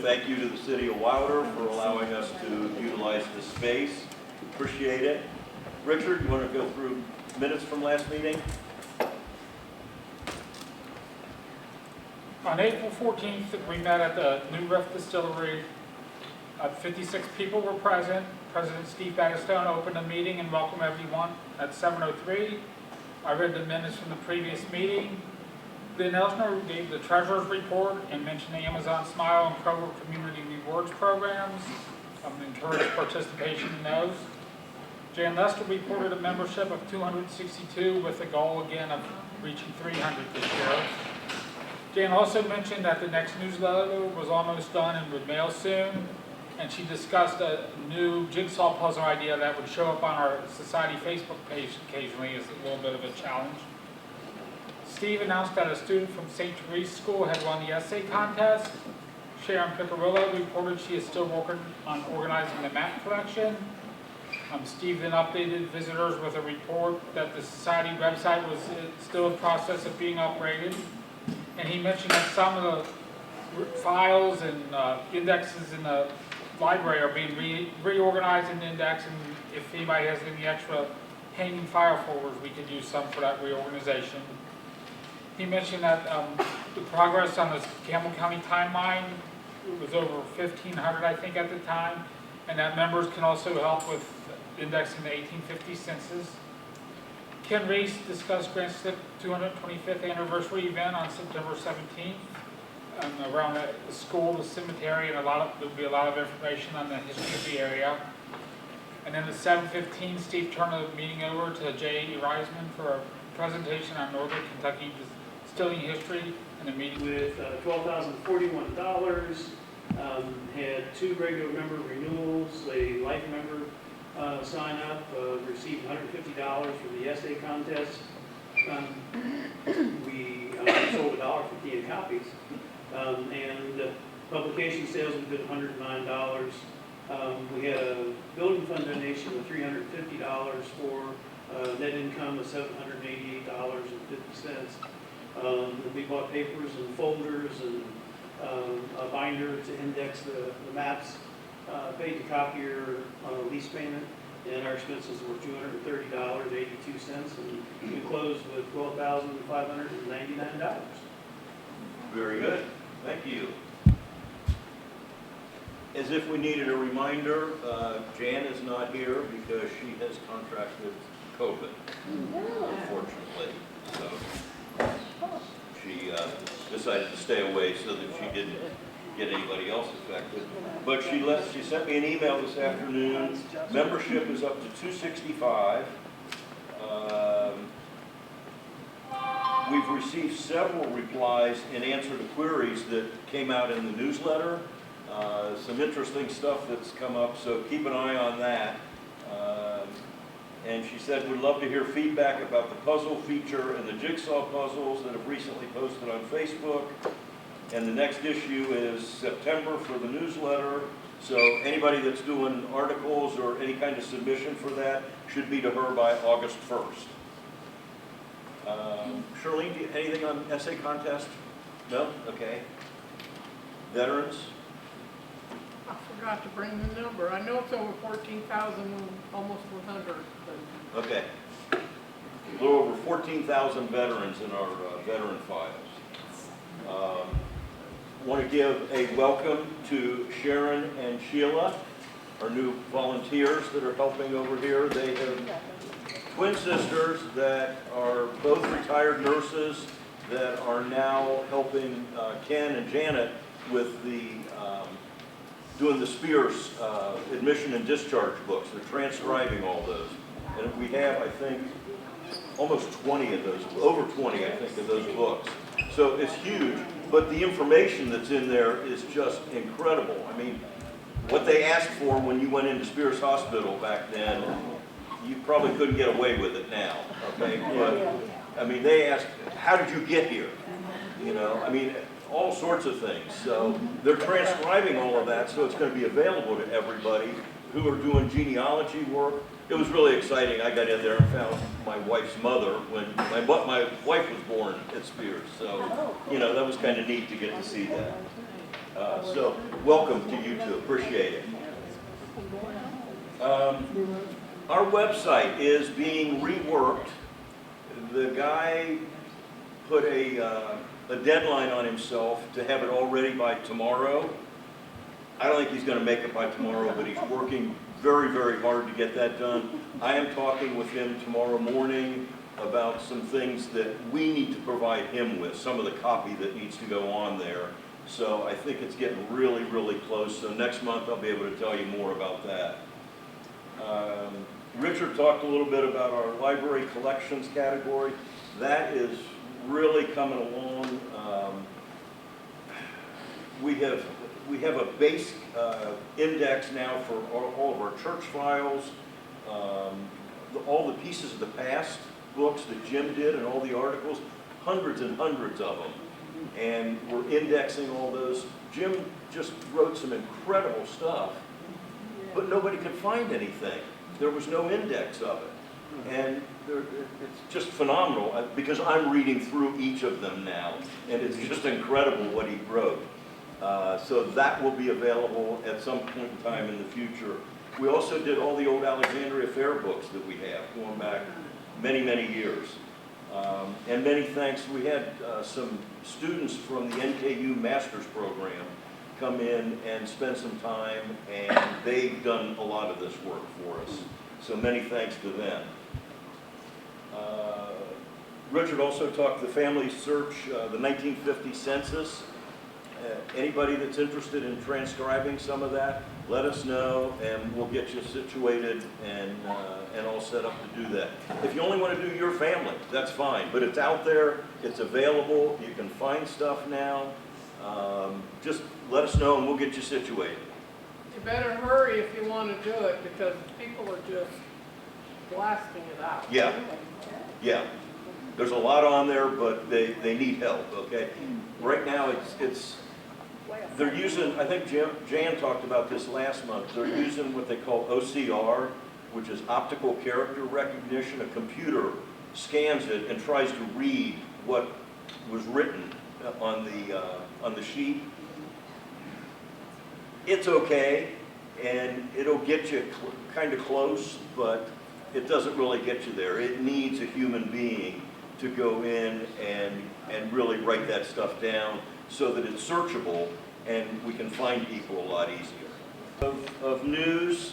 thank you to the City of Wilder for allowing us to utilize this space. Appreciate it. Richard, you want to go through minutes from last meeting? On April 14th, we met at the New Riff Distillery. 56 people were present. President Steve Battistone opened the meeting and welcomed everyone at 7:03. I read the minutes from the previous meeting. Then Elsner gave the treasurer's report and mentioned the Amazon Smile and Kroger Community Rewards programs. Encouraged participation in those. Jan Lester reported a membership of 262 with the goal again of reaching 300 this year. Jan also mentioned that the next newsletter was almost done and would mail soon, and she discussed a new jigsaw puzzle idea that would show up on our society Facebook page occasionally as a little bit of a challenge. Steve announced that a student from St. Therese School had won the essay contest. Sharon Picarillo reported she is still working on organizing the map collection. Steve then updated visitors with a report that the society website was still in process of being upgraded. And he mentioned that some of the files and indexes in the library are being reorganized and indexed, and if anybody has any extra hanging file folders, we could use some for that reorganization. He mentioned that the progress on the Campbell County timeline was over 1,500, I think, at the time, and that members can also help with indexing the 1850 census. Ken Reese discussed Grant Slip's 225th anniversary event on September 17th around the school, the cemetery, and there'll be a lot of information on the history of the area. And then at 7:15, Steve turned the meeting over to J.A. Reisman for a presentation on Northern Kentucky distilling history, and the meeting with $12,041, had 2 regular member renewals, a life member sign up, received $150 from the essay contest. We sold $1.50 in copies, and publication sales we did $109. We had a building fund donation of $350 for net income of $788.50. We bought papers and folders and a binder to index the maps, paid the copier on a lease payment, and our expenses were $230.82, and we closed with $12,599. Very good. Thank you. As if we needed a reminder, Jan is not here because she has contracted COVID, unfortunately. So she decided to stay away so that she didn't get anybody else affected. But she sent me an email this afternoon. Membership is up to 265. We've received several replies in answer to queries that came out in the newsletter. Some interesting stuff that's come up, so keep an eye on that. And she said, we'd love to hear feedback about the puzzle feature and the jigsaw puzzles that have recently posted on Facebook. And the next issue is September for the newsletter. So anybody that's doing articles or any kind of submission for that should be to her by August 1st. Charlene, anything on essay contest? No? Okay. Veterans? I forgot to bring the number. I know it's over 14,000, almost 100. But Okay. A little over 14,000 veterans in our veteran files. Want to give a welcome to Sharon and Sheila, our new volunteers that are helping over here. They have twin sisters that are both retired nurses that are now helping Ken and Janet with the doing the Spears admission and discharge books. They're transcribing all those. And we have, I think, almost 20 of those, over 20, I think, of those books. So it's huge, but the information that's in there is just incredible. I mean, what they asked for when you went into Spears Hospital back then, you probably couldn't get away with it now, okay? But, I mean, they asked, how did you get here? You know, I mean, all sorts of things. So they're transcribing all of that, so it's going to be available to everybody who are doing genealogy work. It was really exciting. I got in there and found my wife's mother when my wife was born at Spears. So, you know, that was kind of neat to get to see that. So welcome to you too, appreciate it. Our website is being reworked. The guy put a deadline on himself to have it all ready by tomorrow. I don't think he's going to make it by tomorrow, but he's working very, very hard to get that done. I am talking with him tomorrow morning about some things that we need to provide him with, some of the copy that needs to go on there. So I think it's getting really, really close. So next month I'll be able to tell you more about that. Richard talked a little bit about our library collections category. That is really coming along. We have a base index now for all of our church files, all the pieces of the past books that Jim did and all the articles, hundreds and hundreds of them. And we're indexing all those. Jim just wrote some incredible stuff, but nobody could find anything. There was no index of it. And it's just phenomenal because I'm reading through each of them now, and it's just incredible what he wrote. So that will be available at some point in time in the future. We also did all the old Alexandria Fair books that we have going back many, many years. And many thanks. We had some students from the NKU Master's Program come in and spend some time, and they've done a lot of this work for us. So many thanks to them. Richard also talked the family search, the 1950 census. Anybody that's interested in transcribing some of that, let us know, and we'll get you situated and all set up to do that. If you only want to do your family, that's fine, but it's out there, it's available, you can find stuff now. Just let us know and we'll get you situated. You better hurry if you want to do it, because people are just blasting it out. Yeah, yeah. There's a lot on there, but they need help, okay? Right now, they're using, I think Jan talked about this last month, they're using what they call OCR, which is optical character recognition. A computer scans it and tries to read what was written on the sheet. It's okay, and it'll get you kind of close, but it doesn't really get you there. It needs a human being to go in and really write that stuff down so that it's searchable and we can find people a lot easier. Of news,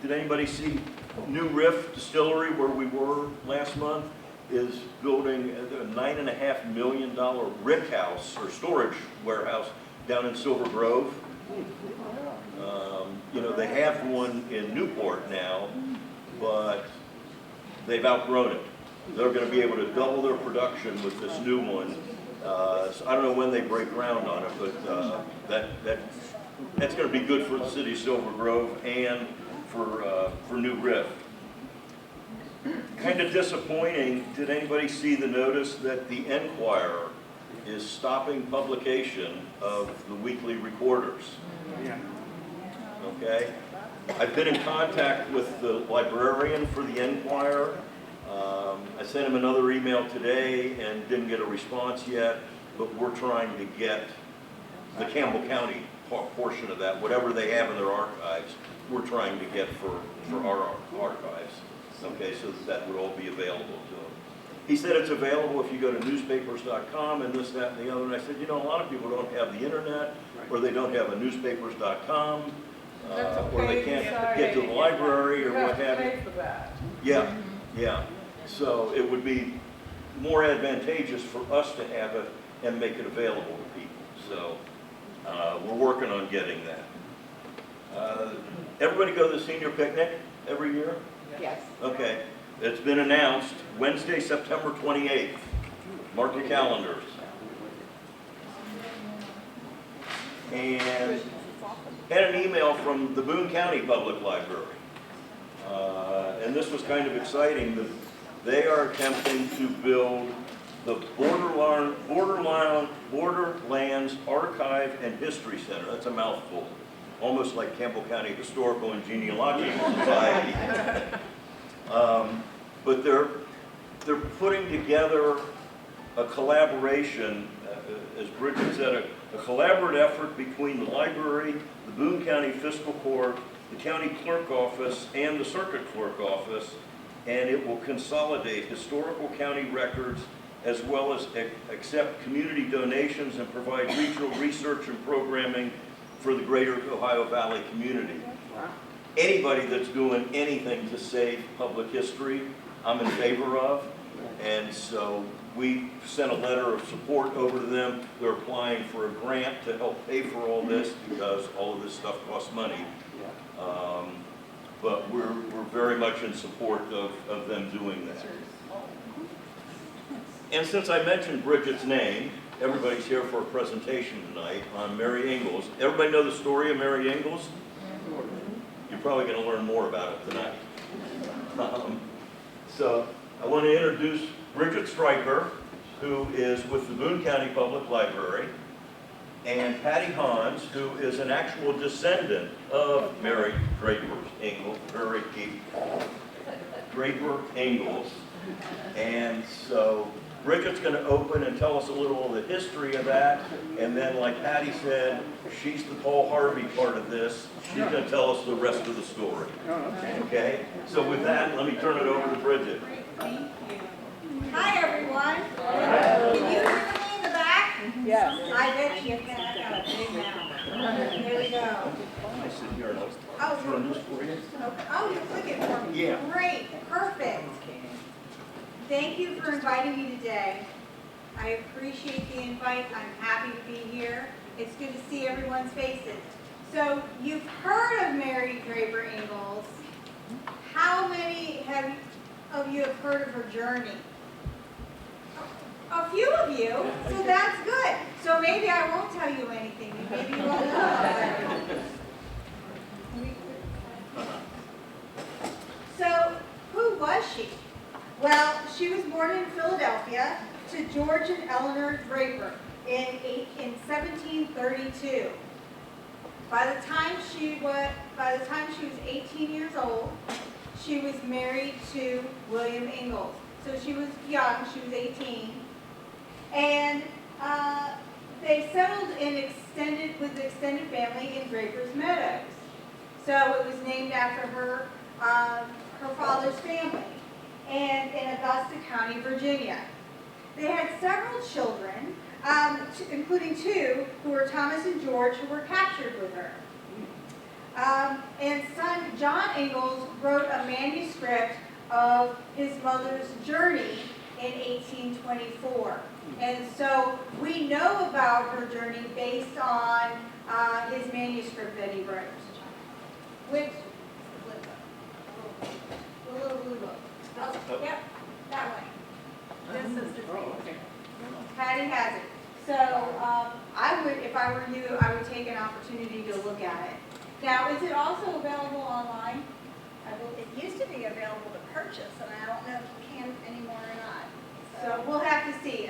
did anybody see New Riff Distillery, where we were last month, is building a $9.5 million rick house or storage warehouse down in Silver Grove. You know, they have one in Newport now, but they've outgrown it. They're going to be able to double their production with this new one. So I don't know when they break ground on it, but that's going to be good for the city of Silver Grove and for New Riff. Kind of disappointing. Did anybody see the notice that the Enquirer is stopping publication of the weekly recorders? Yeah. Okay. I've been in contact with the librarian for the Enquirer. I sent him another email today and didn't get a response yet, but we're trying to get the Campbell County portion of that, whatever they have in their archives, we're trying to get for our archives. Okay, so that would all be available to them. He said it's available if you go to newspapers.com and this, that, and the other. And I said, you know, a lot of people don't have the internet, or they don't have a newspapers.com, or they can't get to the library or what have you. You have to pay for that. Yeah, yeah. So it would be more advantageous for us to have it and make it available to people. So we're working on getting that. Everybody go to the senior picnic every year? Yes. Okay. It's been announced Wednesday, September 28th. Mark your calendars. And had an email from the Boone County Public Library. And this was kind of exciting. They are attempting to build the Borderlands Archive and History Center. That's a mouthful. Almost like Campbell County Historical and Genealogical Society. But they're putting together a collaboration, as Bridget said, a collaborative effort between the library, the Boone County Fiscal Court, the county clerk office, and the circuit clerk office, and it will consolidate historical county records as well as accept community donations and provide regional research and programming for the greater Ohio Valley community. Anybody that's doing anything to save public history, I'm in favor of, and so we sent a letter of support over to them. They're applying for a grant to help pay for all this because all of this stuff costs money. But we're very much in support of them doing that. And since I mentioned Bridget's name, everybody's here for a presentation tonight on Mary Ingles. Everybody know the story of Mary Ingles? You're probably going to learn more about it tonight. So I want to introduce Bridget Stricker, who is with the Boone County Public Library, and Patty Hans, who is an actual descendant of Mary Draper Ingles. And so Bridget's going to open and tell us a little of the history of that, and then, like Patty said, she's the Paul Harvey part of this. She's going to tell us the rest of the story. Okay? So with that, let me turn it over to Bridget. Great, thank you. Hi, everyone. Can you hear me in the back? Yes. I bet you can. I've got a big mouth. Here we go. I sit here and I'll turn this for you. Okay. Oh, you're clicking for me. Yeah. Great, perfect. Thank you for inviting me today. I appreciate the invite. I'm happy to be here. It's good to see everyone's faces. So you've heard of Mary Draper Ingles. How many of you have heard of her journey? A few of you, so that's good. So maybe I won't tell you anything. Maybe you won't know. So who was she? Well, she was born in Philadelphia to George and Eleanor Draper in 1732. By the time she was 18 years old, she was married to William Ingles. So she was young, she was 18. And they settled with the extended family in Draper's Meadows. So it was named after her father's family, and in Augusta County, Virginia. They had several children, including two who were Thomas and George, who were captured with her. And son John Ingles wrote a manuscript of his mother's journey in 1824. And so we know about her journey based on his manuscript that he wrote. Which, the little blue book. Oh, yep, that way. This is the thing. Patty has it. So I would, if I were you, I would take an opportunity to look at it. Now, is it also available online? It used to be available to purchase, and I don't know if you can anymore or not. So we'll have to see.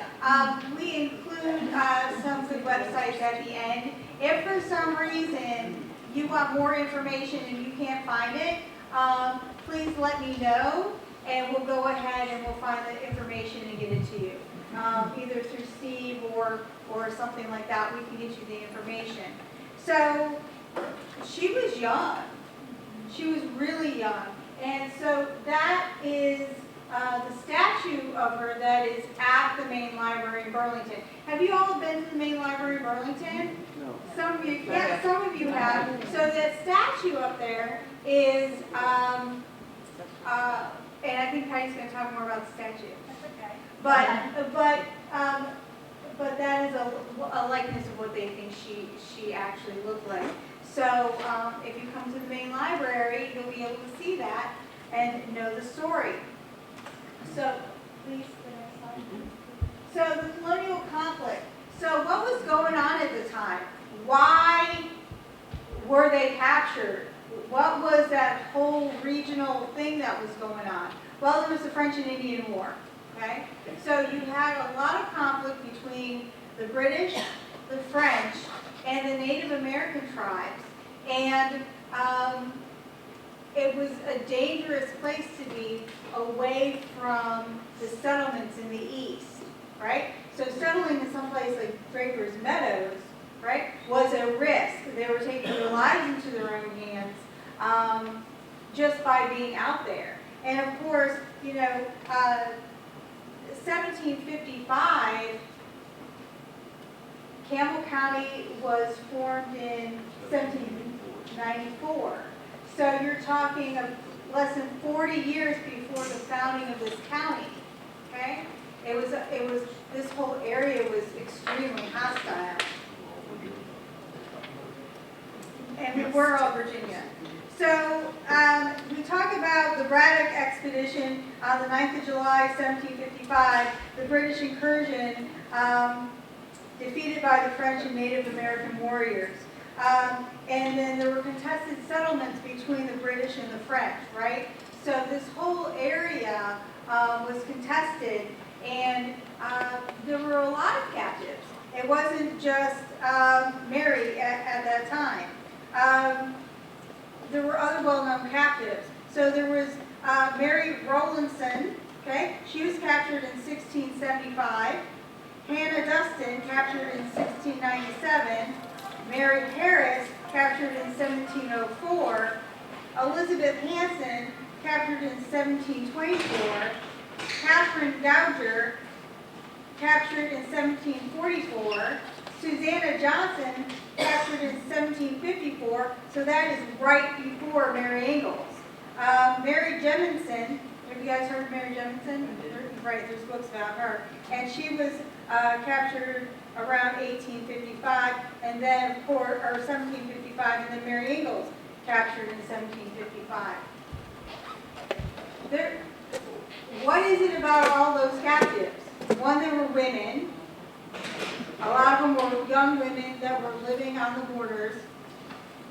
We include some good websites at the end. If for some reason you want more information and you can't find it, please let me know, and we'll go ahead and we'll find the information and get it to you. Either through Steve or something like that, we can get you the information. So she was young. She was really young. And so that is the statue of her that is at the main library in Burlington. Have you all been to the main library in Burlington? No. Some of you, yeah, some of you have. So that statue up there is, and I think Patty's going to talk more about the statue. That's okay. But that is a likeness of what they think she actually looked like. So if you come to the main library, you'll be able to see that and know the story. So please, the next slide. So the colonial conflict. So what was going on at the time? Why were they captured? What was that whole regional thing that was going on? Well, there was the French and Indian War. Okay? So you had a lot of conflict between the British, the French, and the Native American tribes. And it was a dangerous place to be away from the settlements in the east, right? So settling in some place like Draper's Meadows, right, was a risk. They were taking their lives into their own hands just by being out there. And of course, 1755, Campbell County was formed in 1794. So you're talking of less than 40 years before the founding of this county, okay? This whole area was extremely hostile. And we're all Virginia. So we talk about the Braddock expedition on the 9th of July, 1755, the British incursion defeated by the French and Native American warriors. And then there were contested settlements between the British and the French, right? So this whole area was contested, and there were a lot of captives. It wasn't just Mary at that time. There were other well-known captives. So there was Mary Rowlandson, okay? She was captured in 1675. Hannah Dustin, captured in 1697. Mary Harris, captured in 1704. Elizabeth Hanson, captured in 1724. Catherine Gouger, captured in 1744. Susanna Johnson, captured in 1754, so that is right before Mary Ingles. Mary Jemison, have you guys heard of Mary Jemison? Right, there's books about her. And she was captured around 1855, and then, of course, or 1755, and then Mary Ingles, captured in 1755. What is it about all those captives? One, there were women. A lot of them were young women that were living on the borders.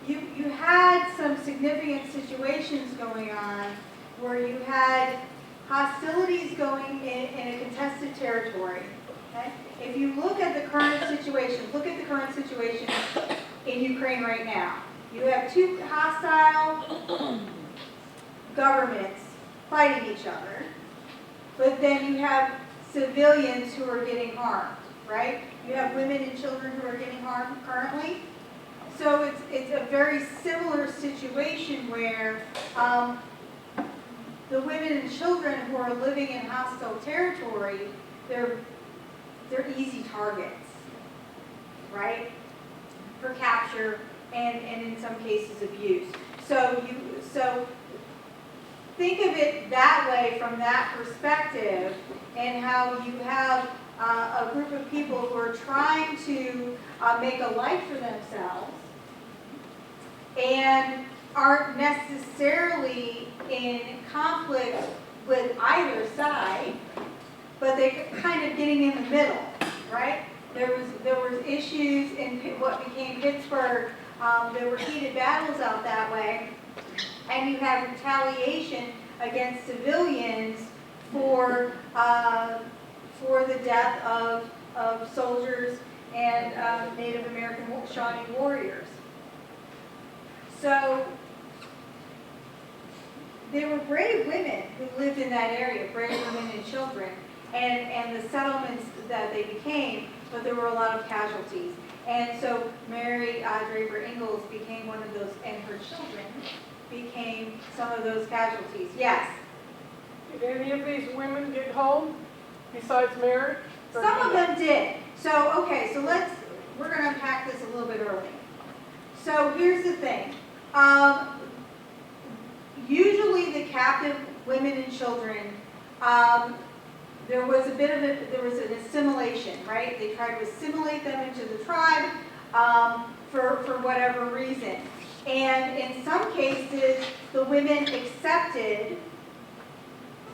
You had some significant situations going on where you had hostilities going in a contested territory. Okay? If you look at the current situation, in Ukraine right now. You have two hostile governments fighting each other, but then you have civilians who are getting harmed, right? You have women and children who are getting harmed currently. So it's a very similar situation where the women and children who are living in hostile territory, they're easy targets, right? For capture and in some cases abuse. So think of it that way, from that perspective, and how you have a group of people who are trying to make a life for themselves and aren't necessarily in conflict with either side, but they're kind of getting in the middle, right? There was issues in what became Pittsburgh. There were heated battles out that way, and you have retaliation against civilians for the death of soldiers and Native American Shawnee warriors. So there were brave women who lived in that area, brave women and children, and the settlements that they became, but there were a lot of casualties. And so Mary Draper Ingles became one of those, and her children became some of those casualties. Yes? Did any of these women get home besides Mary? Some of them did. So, okay, so we're going to unpack this a little bit early. So here's the thing. Usually the captive women and children, there was an assimilation, right? They tried to assimilate them into the tribe for whatever reason. And in some cases, the women accepted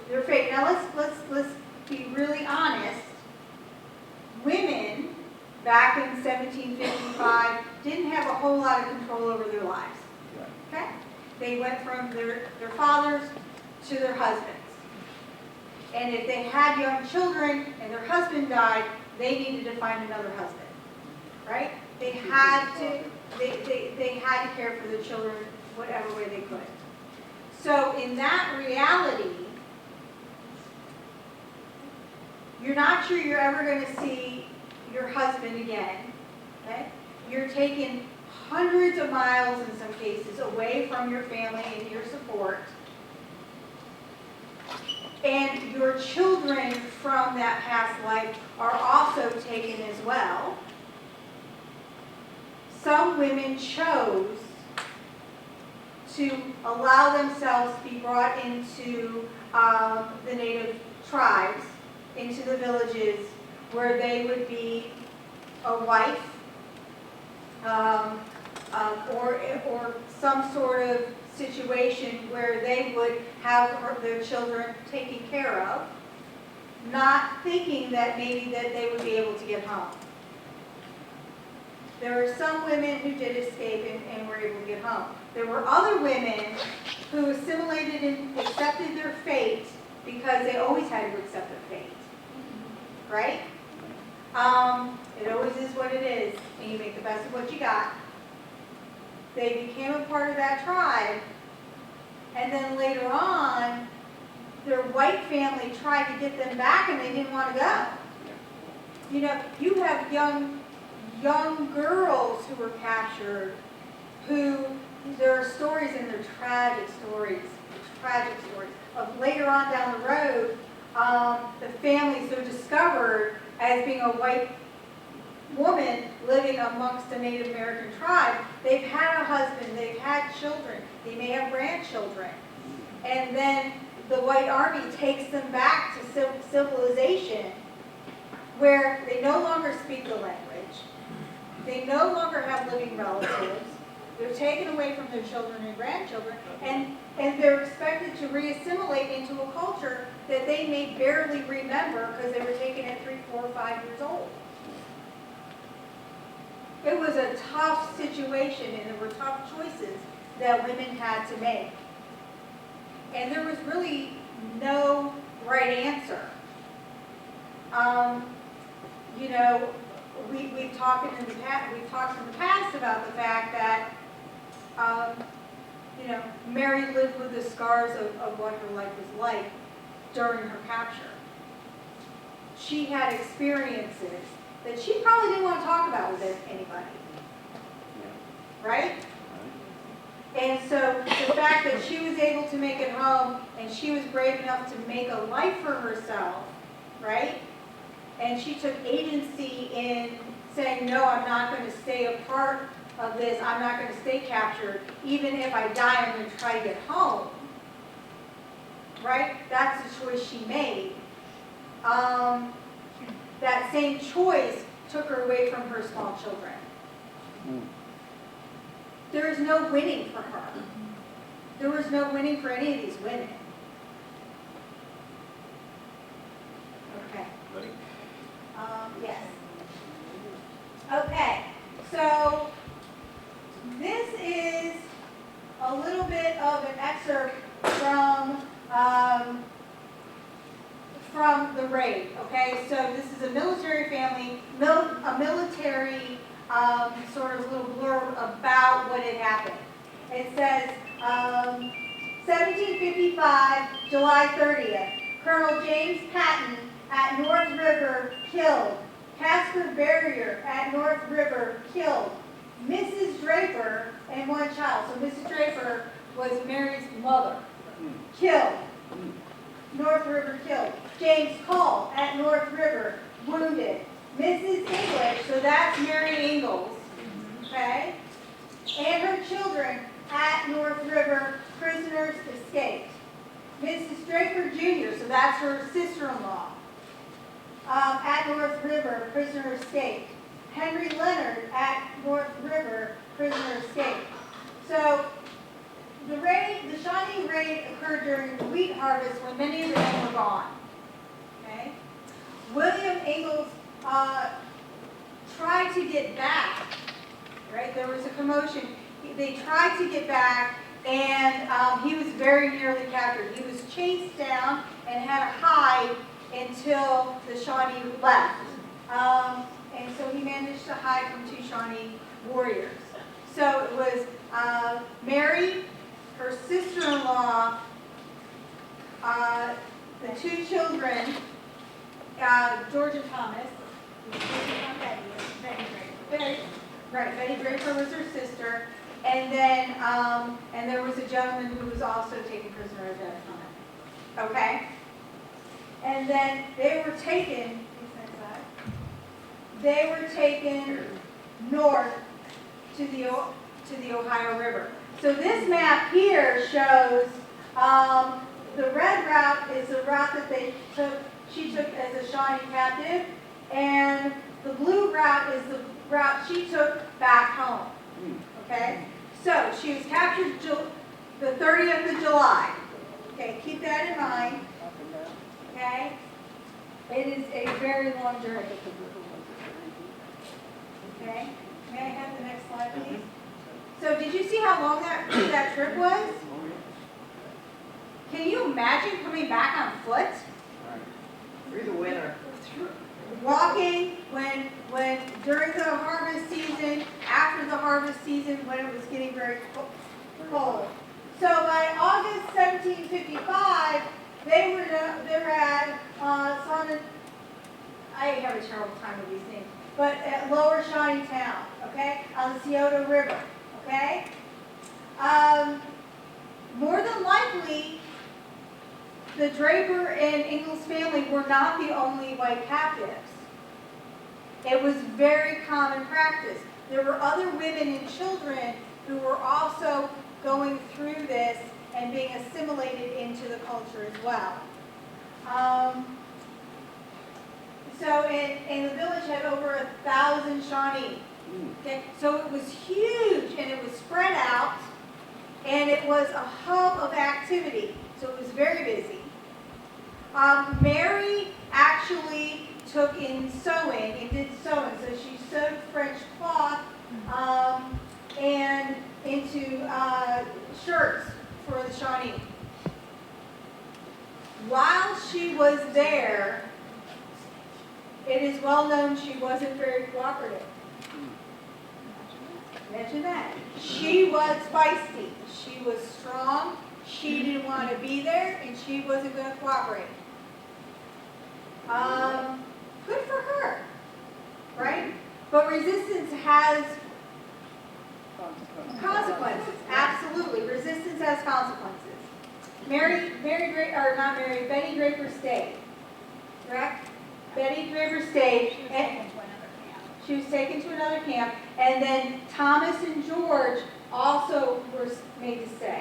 their fate. Now let's be really honest. Women back in 1755 didn't have a whole lot of control over their lives. Okay? They went from their fathers to their husbands. And if they had young children and their husband died, they needed to find another husband. Right? They had to care for the children whatever way they could. So in that reality, you're not sure you're ever going to see your husband again, okay? You're taken hundreds of miles in some cases away from your family and your support. And your children from that past life are also taken as well. Some women chose to allow themselves to be brought into the native tribes, into the villages, where they would be a wife or some sort of situation where they would have their children taken care of, not thinking that maybe that they would be able to get home. There were some women who did escape and were able to get home. There were other women who assimilated and accepted their fate because they always had to accept their fate, right? It always is what it is, and you make the best of what you got. They became a part of that tribe, and then later on, their white family tried to get them back, and they didn't want to go. You know, you have young girls who were captured, who there are stories, and they're tragic stories of later on down the road, the families are discovered as being a white woman living amongst a Native American tribe. They've had a husband, they've had children, they may have grandchildren. And then the white army takes them back to civilization where they no longer speak the language, they no longer have living relatives, they're taken away from their children and grandchildren, and they're expected to re-assimilate into a culture that they may barely remember because they were taken at 3, 4, 5 years old. It was a tough situation, and there were tough choices that women had to make. And there was really no right answer. You know, we've talked in the past about the fact that, you know, Mary lived with the scars of what her life was like during her capture. She had experiences that she probably didn't want to talk about with anybody. Right? And so the fact that she was able to make it home and she was brave enough to make a life for herself, right? And she took agency in saying, no, I'm not going to stay a part of this. I'm not going to stay captured. Even if I die, I'm going to try to get home. Right? That's the choice she made. That same choice took her away from her small children. There is no winning for her. There was no winning for any of these women. Okay. Ready? Yes. Okay, so this is a little bit of an excerpt from the raid, okay? So this is a military family, a military sort of little blurb about what had happened. It says, 1755, July 30th, Colonel James Patton at North River killed. Casper Barrier at North River killed. Mrs. Draper and one child. So Mrs. Draper was Mary's mother. Killed. North River killed. James Call at North River wounded. Mrs. English, so that's Mary Ingles, okay? And her children at North River, prisoners escaped. Mrs. Draper Jr., so that's her sister-in-law, at North River, prisoner escaped. Henry Leonard at North River, prisoner escaped. So the Shawnee raid occurred during the wheat harvest when many of the men were gone. Okay? William Ingles tried to get back, right? There was a commotion. They tried to get back, and he was very nearly captured. He was chased down and had to hide until the Shawnee left. And so he managed to hide from 2 Shawnee warriors. So it was Mary, her sister-in-law, the 2 children, George and Thomas, Not Betty, it's Betty Draper. Betty, right, Betty Draper was her sister. And then, and there was a gentleman who was also taken prisoner at that time. Okay? And then they were taken north to the Ohio River. So this map here shows the red route is the route that she took as a Shawnee captive, and the blue route is the route she took back home. Okay? So she was captured the 30th of July. Okay, keep that in mind. Okay? It is a very long journey. Okay? May I have the next slide, please? So did you see how long that trip was? Can you imagine coming back on foot? Through the winter. Walking when during the harvest season, after the harvest season, when it was getting very cold. So by August 1755, they were at I have a terrible time with these things, but at Lower Shawnee Town, okay, on the Scioto River, okay. More than likely, the Draper and Ingles family were not the only white captives. It was very common practice. There were other women and children who were also going through this and being assimilated into the culture as well. And the village had over 1,000 Shawnee. Okay? So it was huge, and it was spread out, and it was a hub of activity. So it was very busy. Mary actually took in sewing and did sewing. So she sewed French cloth and into shirts for the Shawnee. While she was there, it is well known she wasn't very cooperative. Imagine that. She was feisty. She was strong. She didn't want to be there, and she wasn't going to cooperate. Good for her, right? But resistance has consequences. Absolutely, resistance has consequences. Betty Draper stayed. Correct? Betty Draper stayed. She was taken to another camp, and then Thomas and George also were made to stay.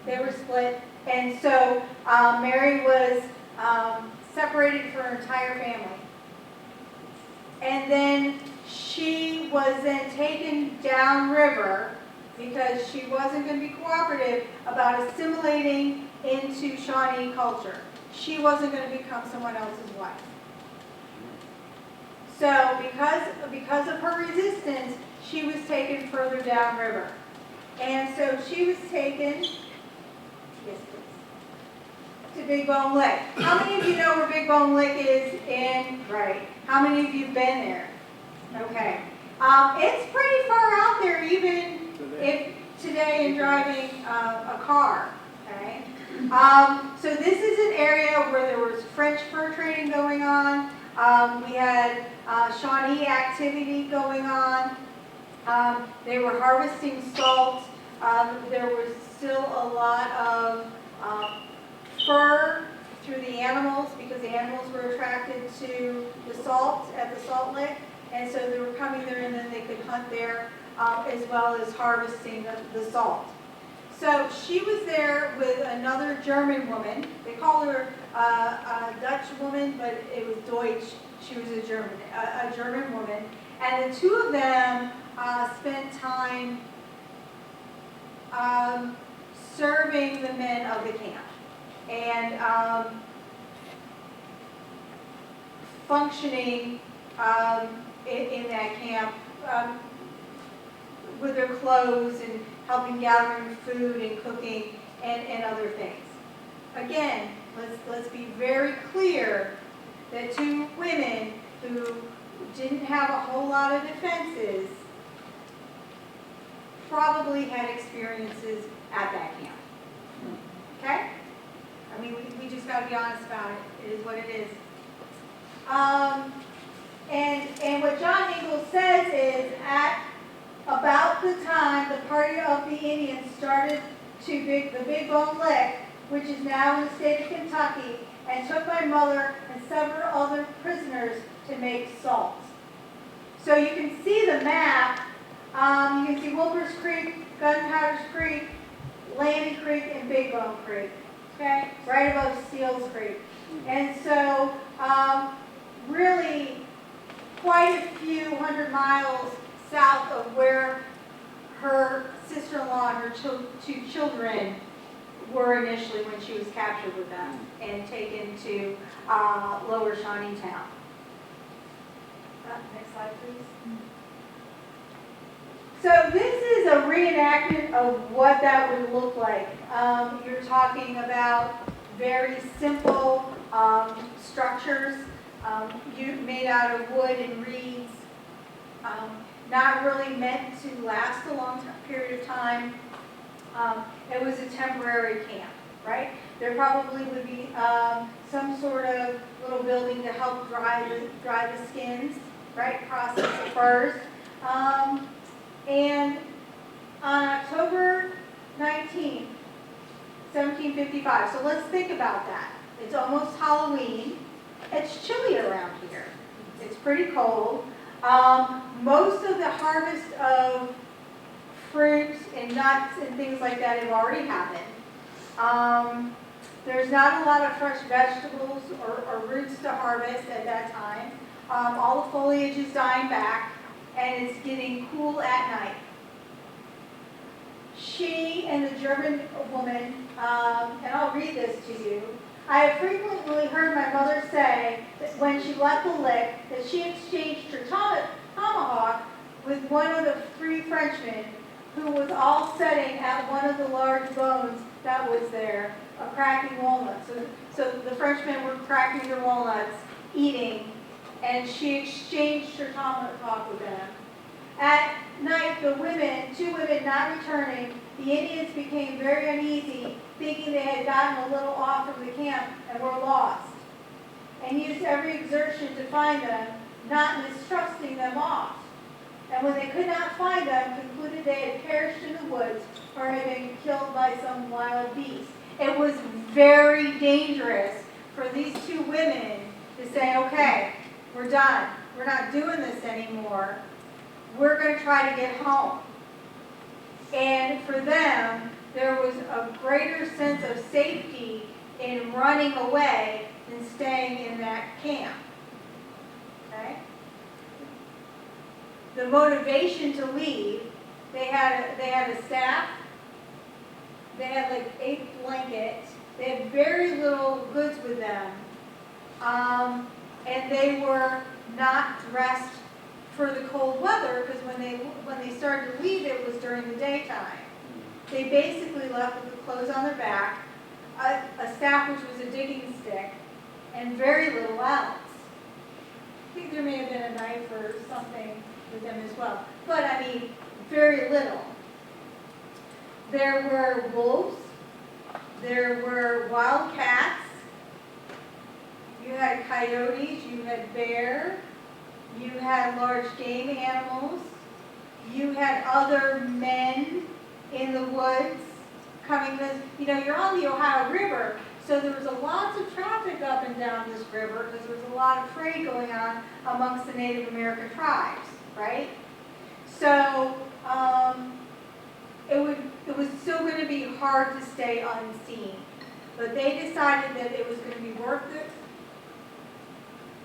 They were split, and so Mary was separated from her entire family. And then she was then taken downriver because she wasn't going to be cooperative about assimilating into Shawnee culture. She wasn't going to become someone else's wife. So because of her resistance, she was taken further downriver. And so she was taken, yes please, to Big Bone Lick. How many of you know where Big Bone Lick is in, right? How many of you have been there? Okay. It's pretty far out there even if today in driving a car, okay? So this is an area where there was French fur trading going on. We had Shawnee activity going on. They were harvesting salt. There was still a lot of fur through the animals because the animals were attracted to the salt at the salt lick. And so they were coming there and then they could hunt there as well as harvesting the salt. So she was there with another German woman. They call her a Dutch woman, but it was Deutsch. She was a German woman. And the two of them spent time serving the men of the camp and functioning in that camp with their clothes and helping gathering food and cooking and other things. Again, let's be very clear that two women who didn't have a whole lot of defenses probably had experiences at that camp. Okay? I mean, we just got to be honest about it. It is what it is. And what John Ingalls says is at about the time the party of the Indians started the Big Bone Lick, which is now in the state of Kentucky, and took my mother and several other prisoners to make salt. So you can see the map. You can see Wilbur's Creek, Gunpowder's Creek, Landy Creek, and Big Bone Creek. Okay, right above Steele's Creek. And so really quite a few 100 miles south of where her sister-in-law and her two children were initially when she was captured with them and taken to Lower Shawneetown. Next slide, please. So this is a reenactment of what that would look like. You're talking about very simple structures made out of wood and reeds, not really meant to last a long period of time. It was a temporary camp, right? There probably would be some sort of little building to help dry the skins, right? Process the furs. And on October 19th, 1755, so let's think about that. It's almost Halloween. It's chilly around here. It's pretty cold. Most of the harvest of fruits and nuts and things like that have already happened. There's not a lot of fresh vegetables or roots to harvest at that time. All the foliage is dying back, and it's getting cool at night. She and the German woman, and I'll read this to you. I have frequently heard my mother say that when she left the lick, that she exchanged her tomahawk with one of the 3 Frenchmen who was all setting at one of the large bones that was there, a cracking walnut. So the Frenchmen were cracking their walnuts, eating, and she exchanged her tomahawk with them. At night, the 2 women not returning, the Indians became very uneasy, thinking they had gotten a little off from the camp and were lost, and used every exertion to find them, not mistrusting them off. And when they could not find them, concluded they had perished in the woods or had been killed by some wild beast. It was very dangerous for these 2 women to say, okay, we're done. We're not doing this anymore. We're going to try to get home. And for them, there was a greater sense of safety in running away than staying in that camp. Okay? The motivation to leave, they had a staff, they had like 8 blankets, they had very little goods with them, and they were not dressed for the cold weather, because when they started to leave, it was during the daytime. They basically left with the clothes on their back, a staff which was a digging stick, and very little else. I think there may have been a knife or something with them as well, but I mean, very little. There were wolves, there were wild cats, you had coyotes, you had bear, you had large game animals, you had other men in the woods coming this, you're on the Ohio River, so there was a lot of traffic up and down this river because there was a lot of trade going on amongst the Native American tribes, right? So it was still going to be hard to stay unseen, but they decided that it was going to be worth it.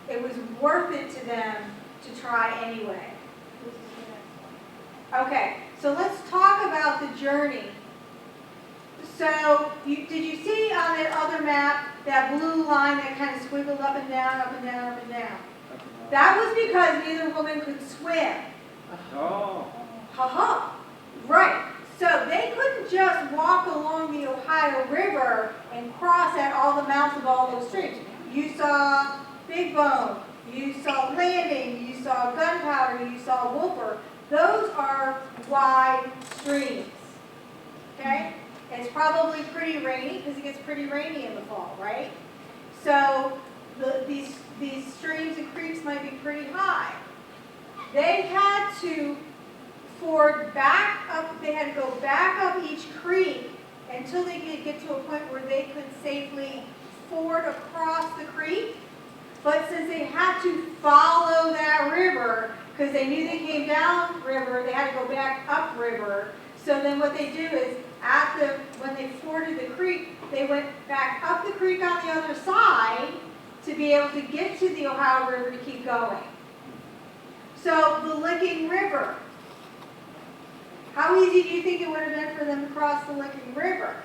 It was worth it to them to try anyway. Okay, so let's talk about the journey. So, did you see on that other map, that blue line that kind of squiggled up and down, up and down, up and down? That was because neither woman could swim. Oh. Ha-ha. Right. So they couldn't just walk along the Ohio River and cross at all the mouths of all those streams. You saw Big Bone, you saw Landing, you saw Gunpowder, you saw Wolfer. Those are wide streams. Okay? It's probably pretty rainy because it gets pretty rainy in the fall, right? So these streams and creeks might be pretty high. They had to ford back up, they had to go back up each creek until they could get to a point where they could safely ford across the creek. But since they had to follow that river, because they knew they came down river, they had to go back up river. So then what they do is, when they forded the creek, they went back up the creek on the other side to be able to get to the Ohio River to keep going. So the Licking River. How easy do you think it would have been for them to cross the Licking River?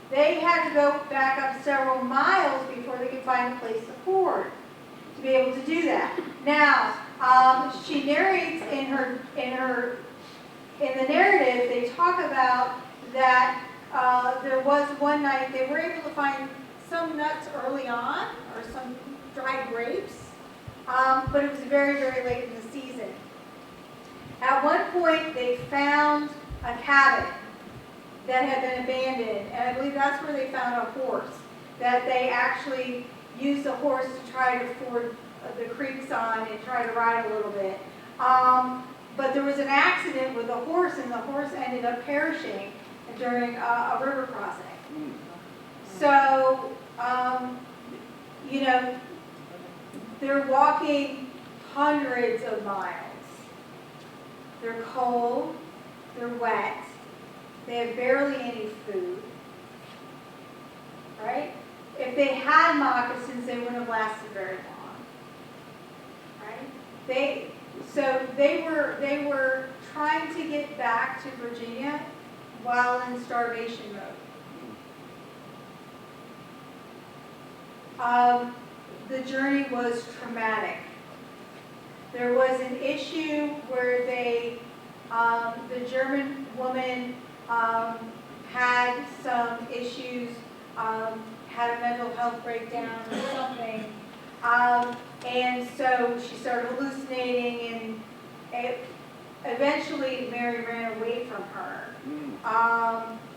They had to go back up several miles before they could find a place to ford to be able to do that. Now, she narrates in the narrative, they talk about that there was one night they were able to find some nuts early on, or some dried grapes, but it was very, very late in the season. At one point, they found a cabin that had been abandoned, and I believe that's where they found a horse, that they actually used the horse to try to ford the creeks on and try to ride a little bit. But there was an accident with the horse, and the horse ended up perishing during a river crossing. So, you know, they're walking hundreds of miles. They're cold, they're wet, they have barely any food, right? If they had moccasins, they wouldn't have lasted very long, right? They were trying to get back to Virginia while in starvation mode. The journey was traumatic. There was an issue where the German woman had some issues, had a mental health breakdown or something, and so she started hallucinating, and eventually Mary ran away from her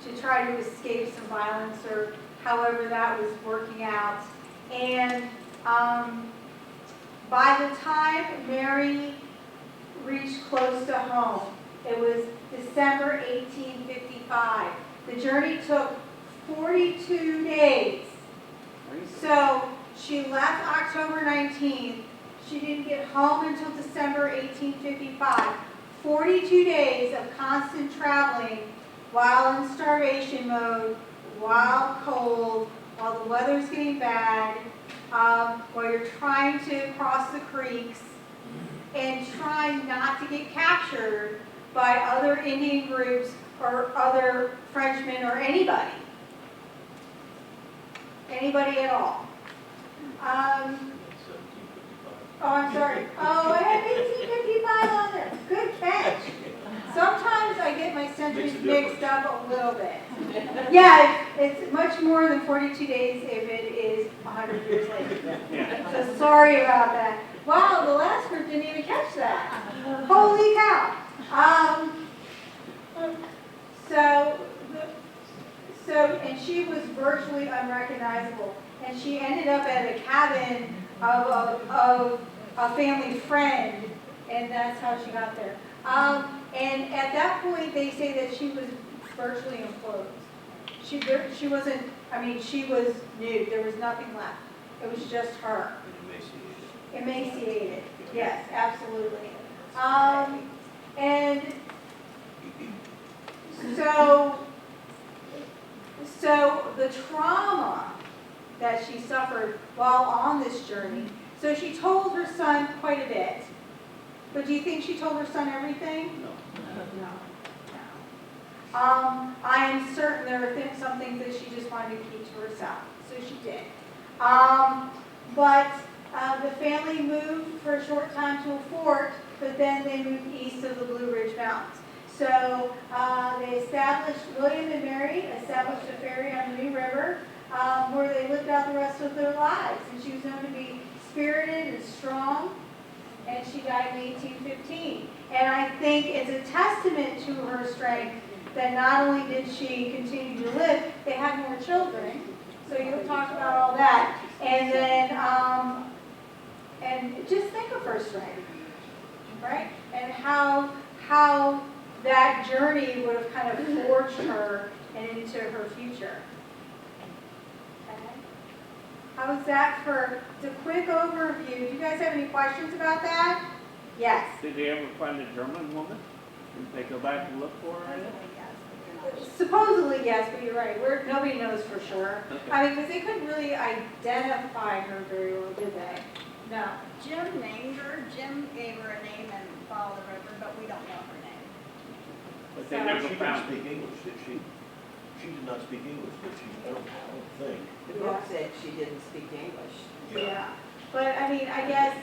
to try to escape some violence, or however that was working out. And by the time Mary reached close to home, it was December 1855. The journey took 42 days. So she left October 19th. She didn't get home until December 1855. 42 days of constant traveling while in starvation mode, while cold, while the weather's getting bad, while you're trying to cross the creeks and trying not to get captured by other Indian groups or other Frenchmen or anybody. Anybody at all. Oh, I'm sorry. Oh, I had 1855 on there. Good catch. Sometimes I get my centuries mixed up a little bit. Yeah, it's much more than 42 days if it is 100 years later. So sorry about that. Wow, the last group didn't even catch that. Holy cow. And she was virtually unrecognizable. And she ended up at a cabin of a family friend, and that's how she got there. And at that point, they say that she was virtually enclosed. She wasn't, I mean, she was nude. There was nothing left. It was just her. Emaciated. Yes, absolutely. And so the trauma that she suffered while on this journey, so she told her son quite a bit. But do you think she told her son everything? No. I am certain there are some things that she just wanted to keep to herself. So she did. But the family moved for a short time to a fort, but then they moved east of the Blue Ridge Mountains. So William and Mary established a ferry on the New River where they lived out the rest of their lives. And she was known to be spirited and strong, and she died in 1815. And I think it's a testament to her strength that not only did she continue to live, they had more children. So you'll talk about all that. And then, and just think of first grade, right? And how that journey would have kind of forged her and into her future. Okay? How's that for the quick overview? Do you guys have any questions about that? Yes. Did they ever find a German woman? Did they go back and look for her? Supposedly, yes, but you're right. Nobody knows for sure. Okay. I mean, because they couldn't really identify her very well, did they? No. Jim named her, Jim gave her a name and followed the river, but we don't know her name. But they So- never She didn't found her. speak English, did she? She did not speak English, did she? I don't think. The book said she didn't speak English. Yeah. But, I mean, I guess,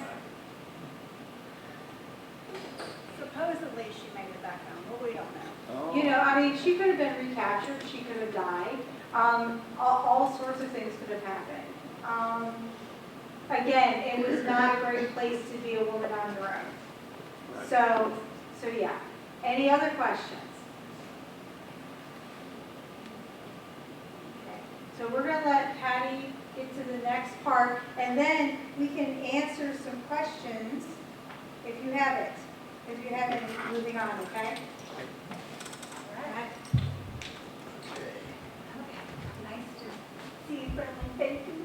Supposedly she made it back home, but we don't know. Oh. you know, I mean, she could have been recaptured. She could have died. All sorts of things could have happened. Again, it was not a great place to be a woman on your own. Right. So yeah. Any other questions? Okay. So we're going to let Patty get to the next part, and then we can answer some questions if you have it. If you have any, moving on, okay? All right. Nice to see friendly faces.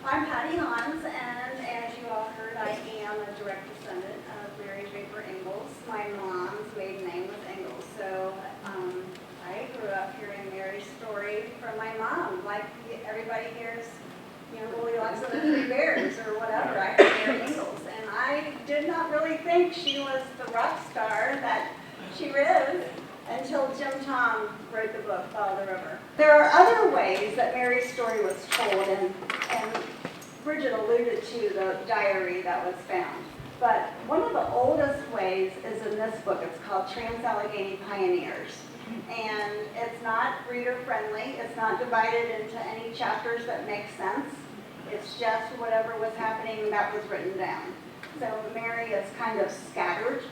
I'm Patty Hans, and as you all heard, I am a direct descendant of Mary Draper Ingles. My mom's maiden name was Ingles, so I grew up hearing Mary's story from my mom, like everybody hears, you know, Goldilocks and the Three Bears or whatever. I heard Mary Ingles, and I did not really think she was the rock star that she is until Jim Tom wrote the book, Follow the River. There are other ways that Mary's story was told, and Bridget alluded to the diary that was found. But one of the oldest ways is in this book. It's called Trans-Allegheny Pioneers. And it's not reader-friendly. It's not divided into any chapters that make sense. It's just whatever was happening that was written down. So Mary is kind of scattered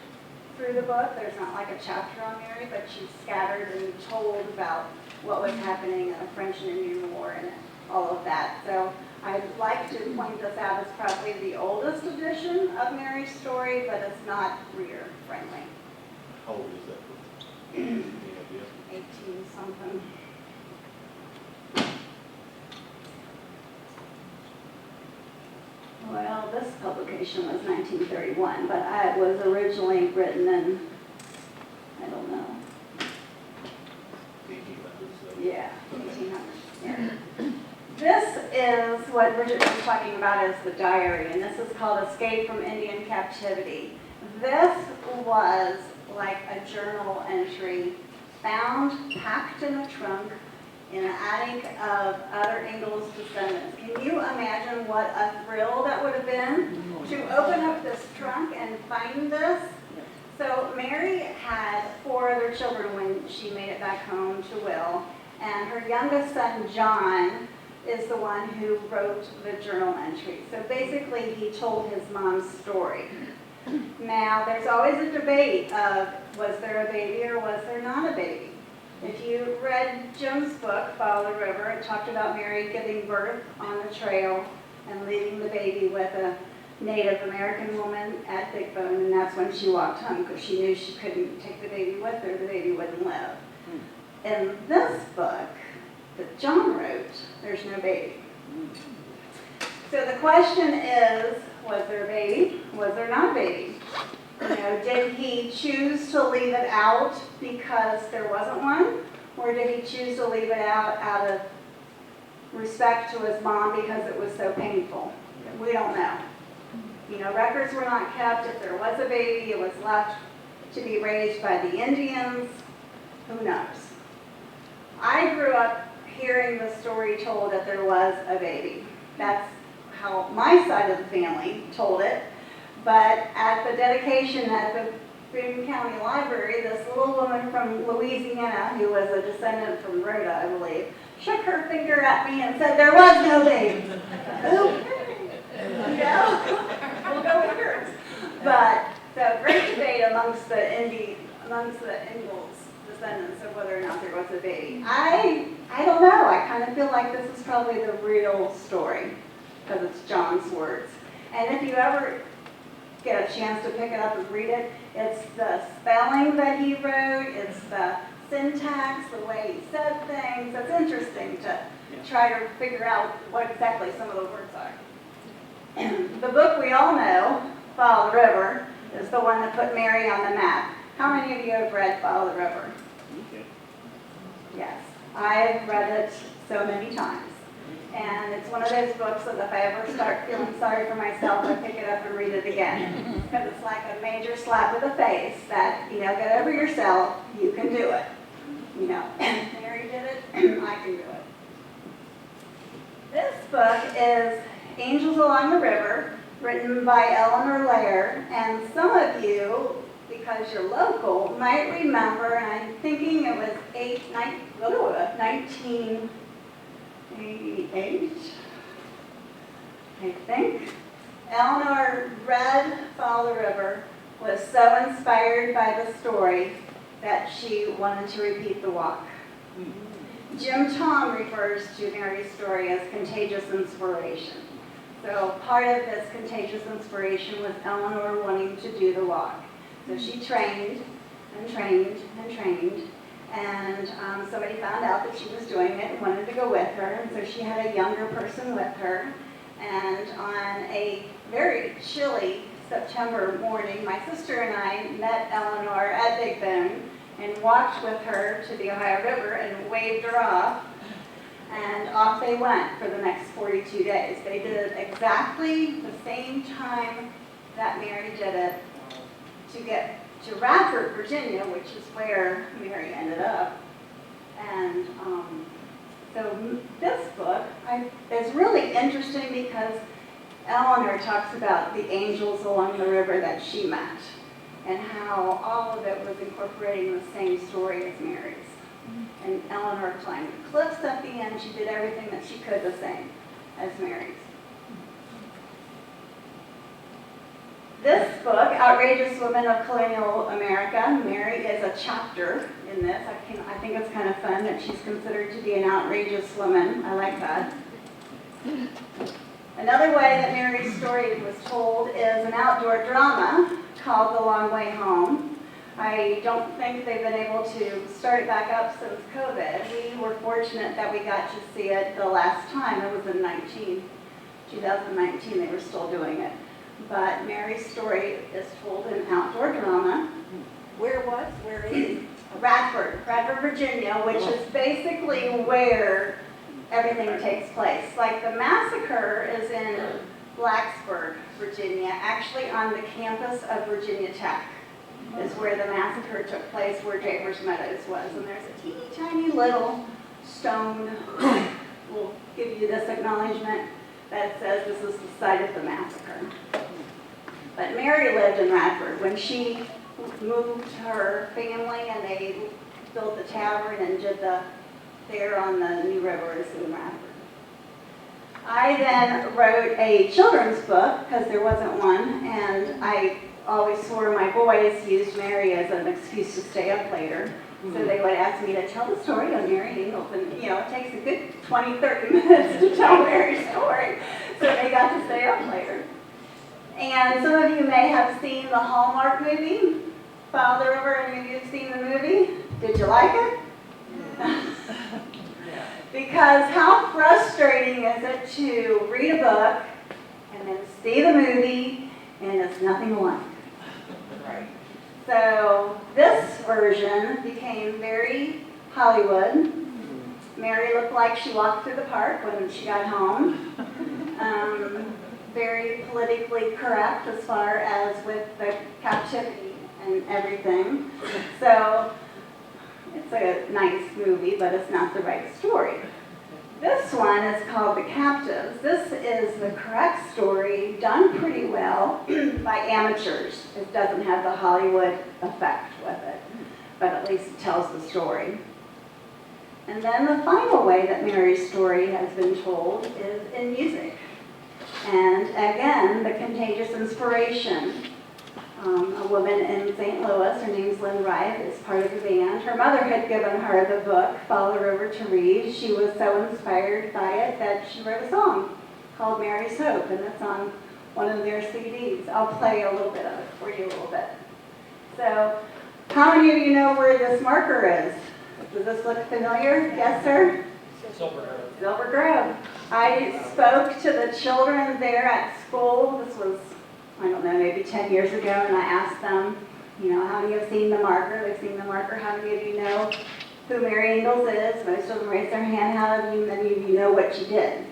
through the book. There's not like a chapter on Mary, but she's scattered and told about what was happening in the French and Indian War and all of that. So I'd like to point this out as probably the oldest edition of Mary's story, but it's not reader-friendly. How old is that book? Any idea? 18-something. Well, this publication was 1931, but it was originally written in, I don't know, 1800s. yeah, 1800s. Yeah. This is what Bridget was talking about as the diary, and this is called Escape from Indian Captivity. This was like a journal entry found packed in a trunk in an attic of other Ingles descendants. Can you imagine what a thrill that would have been to open up this trunk and find this? So Mary had 4 other children when she made it back home to Will, and her youngest son, John, is the one who wrote the journal entry. So basically, he told his mom's story. Now, there's always a debate of, was there a baby or was there not a baby? If you read Jim's book, Follow the River, it talked about Mary giving birth on the trail and leaving the baby with a Native American woman at Big Bone, and that's when she walked home because she knew she couldn't take the baby with her, the baby wouldn't live. In this book that John wrote, there's no baby. So the question is, was there a baby? Was there not a baby? You know, did he choose to leave it out because there wasn't one? Or did he choose to leave it out of respect to his mom because it was so painful? We don't know. You know, records were not kept. If there was a baby, it was left to be raised by the Indians. Who knows? I grew up hearing the story told that there was a baby. That's how my side of the family told it. But at the dedication at the Boone County Library, this little woman from Louisiana, who was a descendant from Rhoda, I believe, shook her finger at me and said, there was no baby. You know? We'll go with hers. But, so great debate amongst the Ingles descendants of whether or not there was a baby. I don't know. I kind of feel like this is probably the real story because it's John's words. And if you ever get a chance to pick it up and read it, it's the spelling that he wrote, it's the syntax, the way he said things. It's interesting to try to figure out what exactly some of the words are. The book we all know, Follow the River, is the one that put Mary on the map. How many of you have read Follow the River? Okay. Yes, I've read it so many times. And it's one of those books that if I ever start feeling sorry for myself, I pick it up and read it again. Because it's like a major slap in the face that, get over yourself, you can do it. Mary did it, I can do it. This book is Angels Along the River, written by Eleanor Lair, and some of you, because you're local, might remember, and I'm thinking it was 1988, I think. Eleanor read Follow the River, was so inspired by the story that she wanted to repeat the walk. Jim Tom refers to Mary's story as contagious inspiration. So part of this contagious inspiration was Eleanor wanting to do the walk. So she trained and trained and trained, and somebody found out that she was doing it and wanted to go with her, and so she had a younger person with her. And on a very chilly September morning, my sister and I met Eleanor at Big Bone and walked with her to the Ohio River and waved her off. And off they went for the next 42 days. They did it exactly the same time that Mary did it to get to Radford, Virginia, which is where Mary ended up. And so this book is really interesting because Eleanor talks about the angels along the river that she met and how all of it was incorporating the same story as Mary's. And Eleanor climbed the cliffs at the end. She did everything that she could the same as Mary's. This book, Outrageous Women of Colonial America, Mary is a chapter in this. I think it's kind of fun that she's considered to be an outrageous woman. I like that. Another way that Mary's story was told is an outdoor drama called The Long Way Home. I don't think they've been able to start it back up since COVID. We were fortunate that we got to see it the last time. It was in 2019. They were still doing it. But Mary's story is told in outdoor drama. Where is it? Radford, Virginia, which is basically where everything takes place. Like the massacre is in Blacksburg, Virginia, actually on the campus of Virginia Tech is where the massacre took place, where Draper's Meadows was. And there's a teeny tiny little stone, we'll give you this acknowledgement, that says this is the site of the massacre. But Mary lived in Radford. When she moved her family and they built the tavern and did there on the New River is in Radford. I then wrote a children's book because there wasn't one, and I always swore my boys used Mary as an excuse to stay up later. So they would ask me to tell the story of Mary Ingles, and it takes a good 20, 30 minutes to tell Mary's story. So they got to stay up later. And some of you may have seen the Hallmark movie, Follow the River. Any of you have seen the movie? Did you like it? Because how frustrating is it to read a book and then see the movie and it's nothing alike? Right. So this version became very Hollywood. Mary looked like she walked through the park when she got home. Very politically correct as far as with the captivity and everything. So it's a nice movie, but it's not the right story. This one is called The Captives. This is the correct story, done pretty well by amateurs. It doesn't have the Hollywood effect with it, but at least it tells the story. And then the final way that Mary's story has been told is in music. And again, the contagious inspiration a woman in St. Louis. Her name's Lynn Wright, is part of the band. Her mother had given her the book, Follow the River to read. She was so inspired by it that she wrote a song called Mary's Hope, and it's on one of their CDs. I'll play a little bit of it for you a little bit. So, how many of you know where this marker is? Does this look familiar? Yes, sir? Silver Grove. I spoke to the children there at school. This was, I don't know, maybe 10 years ago, and I asked them, you know, how many have seen the marker? They've seen the marker. How many of you know who Mary Ingles is? Most of them raised their hand. How many of you know what she did?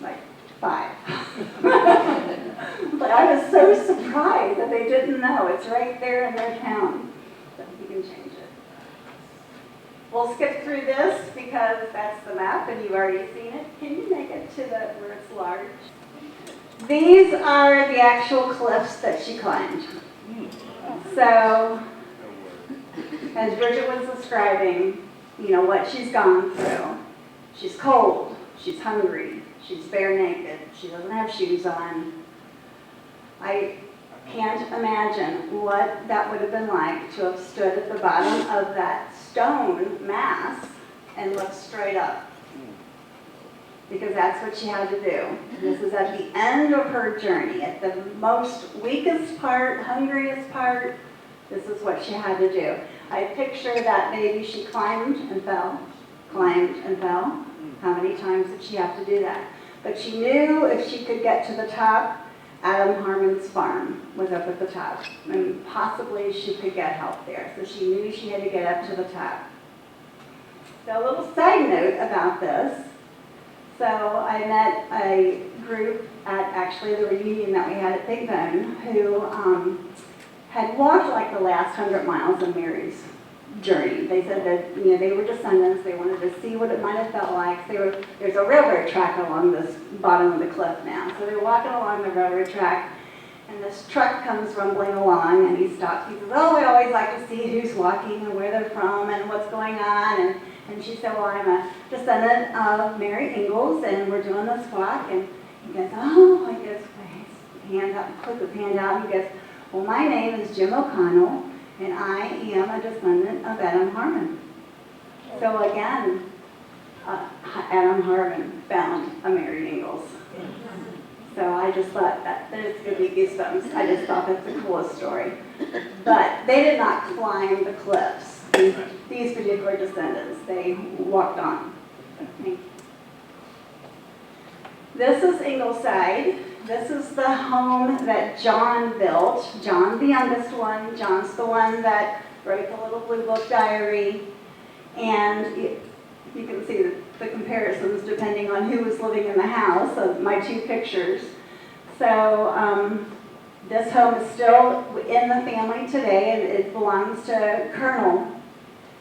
Like 5. But I was so surprised that they didn't know. It's right there in their town. But you can change it. We'll skip through this because that's the map and you've already seen it. Can you make it to where it's large? These are the actual cliffs that she climbed. So, as Bridget was describing, you know, what she's gone through. She's cold, she's hungry, she's bare naked, she doesn't have shoes on. I can't imagine what that would have been like to have stood at the bottom of that stone mass and looked straight up. Because that's what she had to do. This is at the end of her journey, at the most weakest part, hungriest part. This is what she had to do. I picture that maybe she climbed and fell, climbed and fell. How many times did she have to do that? But she knew if she could get to the top, Adam Harmon's farm was up at the top, and possibly she could get help there. So she knew she had to get up to the top. So a little side note about this. So I met a group at actually the reunion that we had at Big Bone who had walked like the last 100 miles of Mary's journey. They said that, you know, they were descendants. They wanted to see what it might have felt like. There's a railroad track along this bottom of the cliff now. So they're walking along the railroad track, and this truck comes rumbling along, and he stops. He says, "Oh, I always like to see who's walking and where they're from and what's going on." And she said, "Well, I'm a descendant of Mary Ingles, and we're doing this walk." And he goes, "Oh," he goes, hand up, put his hand out, and he goes, "Well, my name is Jim O'Connell, and I am a descendant of Adam Harmon." So again, Adam Harmon found a Mary Ingles. So I just thought that there's going to be goosebumps. I just thought that's the coolest story. But they did not climb the cliffs. These particular descendants, they walked on. This is Ingleside. This is the home that John built. John, the youngest one. John's the one that wrote the little blue book diary. And you can see the comparisons depending on who was living in the house of my 2 pictures. So this home is still in the family today. It belongs to Colonel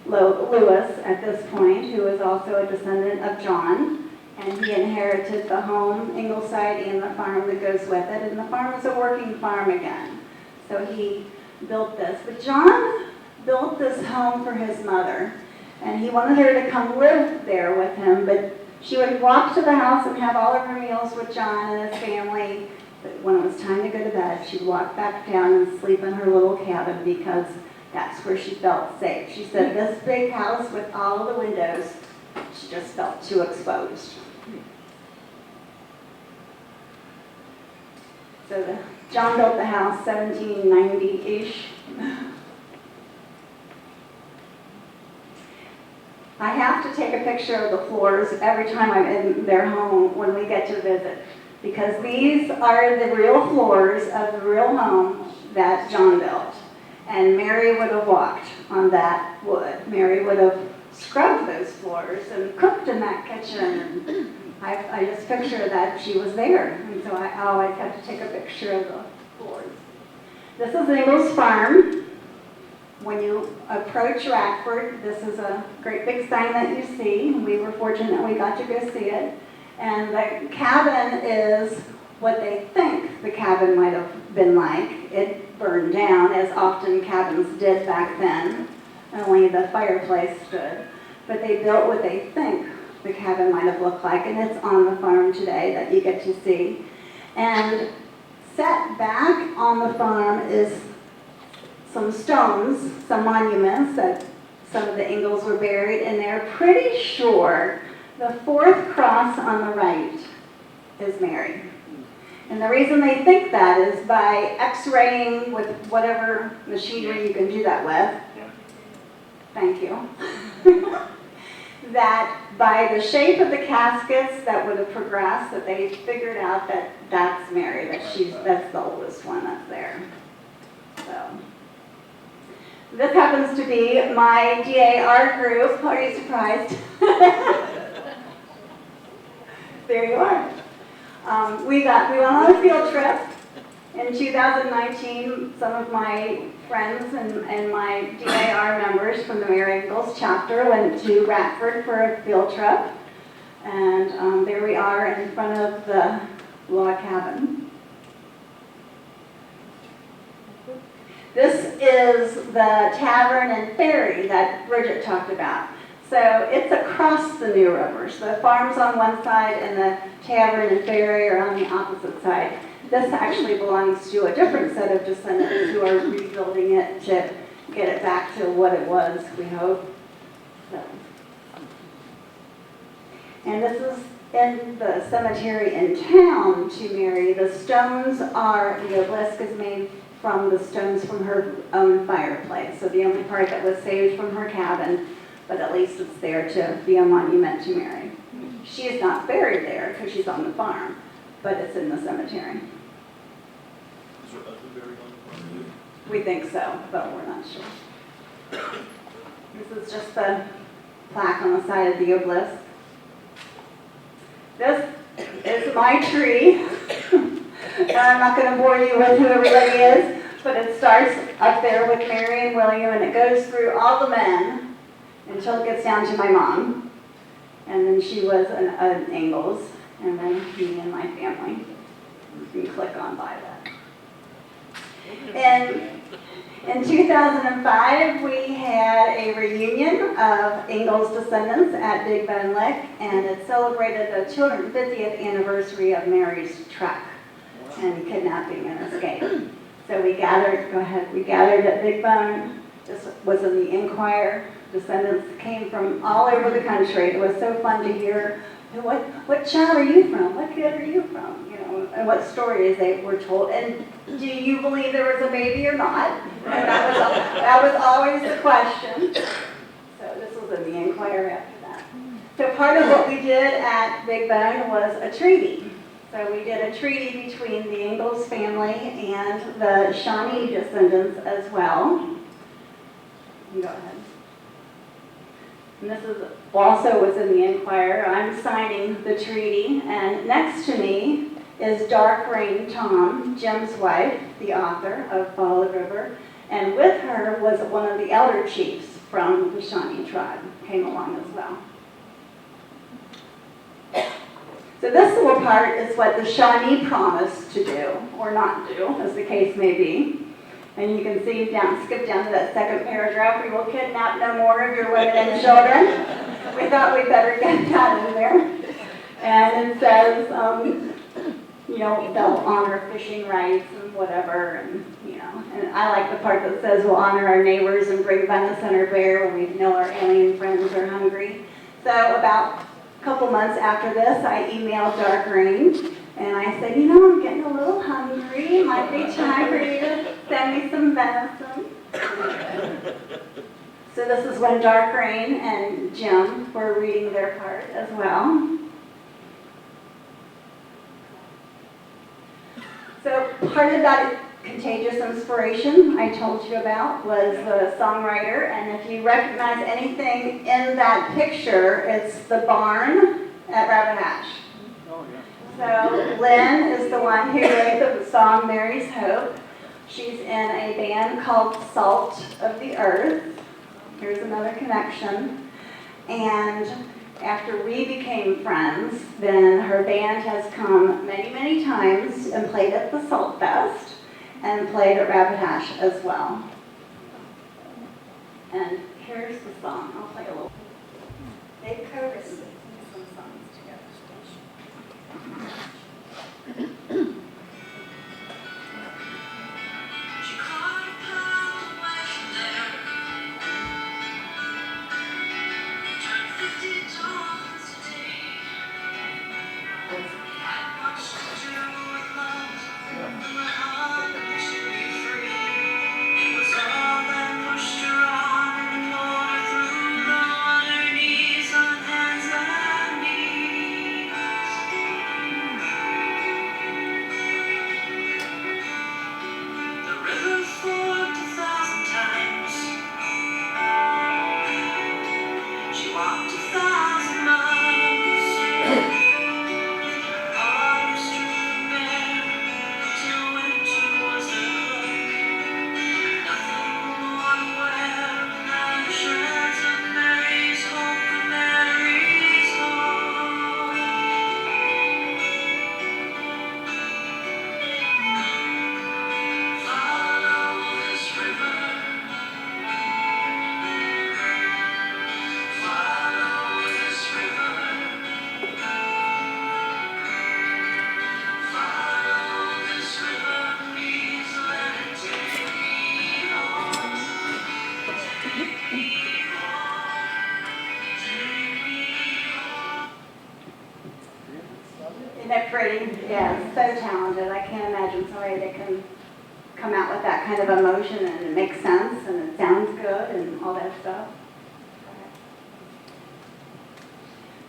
Lewis at this point, who is also a descendant of John. And he inherited the home, Ingleside, and the farm that goes with it. And the farm is a working farm again. So he built this. But John built this home for his mother. And he wanted her to come live there with him. But she would walk to the house and have all of her meals with John and his family. But when it was time to go to bed, she'd walk back down and sleep in her little cabin because that's where she felt safe. She said this big house with all of the windows, she just felt too exposed. So John built the house 1790-ish. I have to take a picture of the floors every time I'm in their home when we get to visit, because these are the real floors of the real home that John built. And Mary would have walked on that wood. Mary would have scrubbed those floors and cooked in that kitchen. And I just picture that she was there. And so I always have to take a picture of the floors. This is Ingles Farm. When you approach Rockford, this is a great big sign that you see. We were fortunate we got to go see it. And the cabin is what they think the cabin might have been like. It burned down, as often cabins did back then. Only the fireplace stood. But they built what they think the cabin might have looked like, and it's on the farm today that you get to see. And Set back on the farm is some stones, some monuments that some of the Ingles were buried, and they're pretty sure the fourth cross on the right is Mary. And the reason they think that is by x-raying with whatever machinery you can do that with. Thank you. That by the shape of the caskets that would have progressed, that they figured out that that's Mary, that's the oldest one that's there. So this happens to be my DAR group. Are you surprised? There you are. We went on a field trip in 2019. Some of my friends and my DAR members from the Mary Ingles chapter went to Radford for a field trip. And there we are in front of the log cabin. This is the tavern and ferry that Bridget talked about. So it's across the New River. So the farm's on one side and the tavern and ferry are on the opposite side. This actually belongs to a different set of descendants who are rebuilding it to get it back to what it was, we hope. So. And this is in the cemetery in town to Mary. The stones are, the obelisk is made from the stones from her own fireplace. So the only part that was saved from her cabin, but at least it's there to be a monument to Mary. She is not buried there because she's on the farm, but it's in the cemetery. Is there other buried on the farm? We think so, but we're not sure. This is just the plaque on the side of the obelisk. This is my tree. I'm not going to bore you with who everybody is, but it starts up there with Mary and William, and it goes through all the men until it gets down to my mom. And then she was an Ingles, and then me and my family. You can click on by that. And in 2005, we had a reunion of Ingles descendants at Big Bone Lick, and it celebrated the 250th anniversary of Mary's trek and kidnapping and escape. So we gathered, we gathered at Big Bone. This was in the Inquirer. Descendants came from all over the country. It was so fun to hear, what child are you from? What kid are you from? You know, and what stories they were told. And do you believe there was a baby or not? And that was always the question. So this was in the Inquirer after that. So part of what we did at Big Bone was a treaty. So we did a treaty between the Ingles family and the Shawnee descendants as well. You go ahead. And this is also was in the Inquirer. I'm signing the treaty, and next to me is Dark Rain Tom, Jim's wife, the author of Follow the River, and with her was one of the elder chiefs from the Shawnee tribe, came along as well. So this little part is what the Shawnee promised to do, or not do, as the case may be. And you can see skip down to that second paragraph. We will kidnap no more of your women and children. We thought we'd better get that in there. And it says, you know, they'll honor fishing rights and whatever, and you know. And I like the part that says we'll honor our neighbors and bring venison or bear when we know our alien friends are hungry. So about a couple months after this, I emailed Dark Rain. And I said, you know, I'm getting a little hungry. It might be time for you to send me some venison. So this is when Dark Rain and Jim were reading their part as well. So part of that contagious inspiration I told you about was the songwriter. And if you recognize anything in that picture, it's the barn at Rabbit Hatch. So Lynn is the one who wrote the song Mary's Hope. She's in a band called Salt of the Earth. Here's another connection. And after we became friends, then her band has come many, many times and played at the Salt Fest and played at Rabbit Hash as well. And here's the song. I'll play a little. They've co-written some songs together. Isn't that pretty? Yeah, so talented. I can't imagine somebody that can come out with that kind of emotion and it makes sense and it sounds good and all that stuff.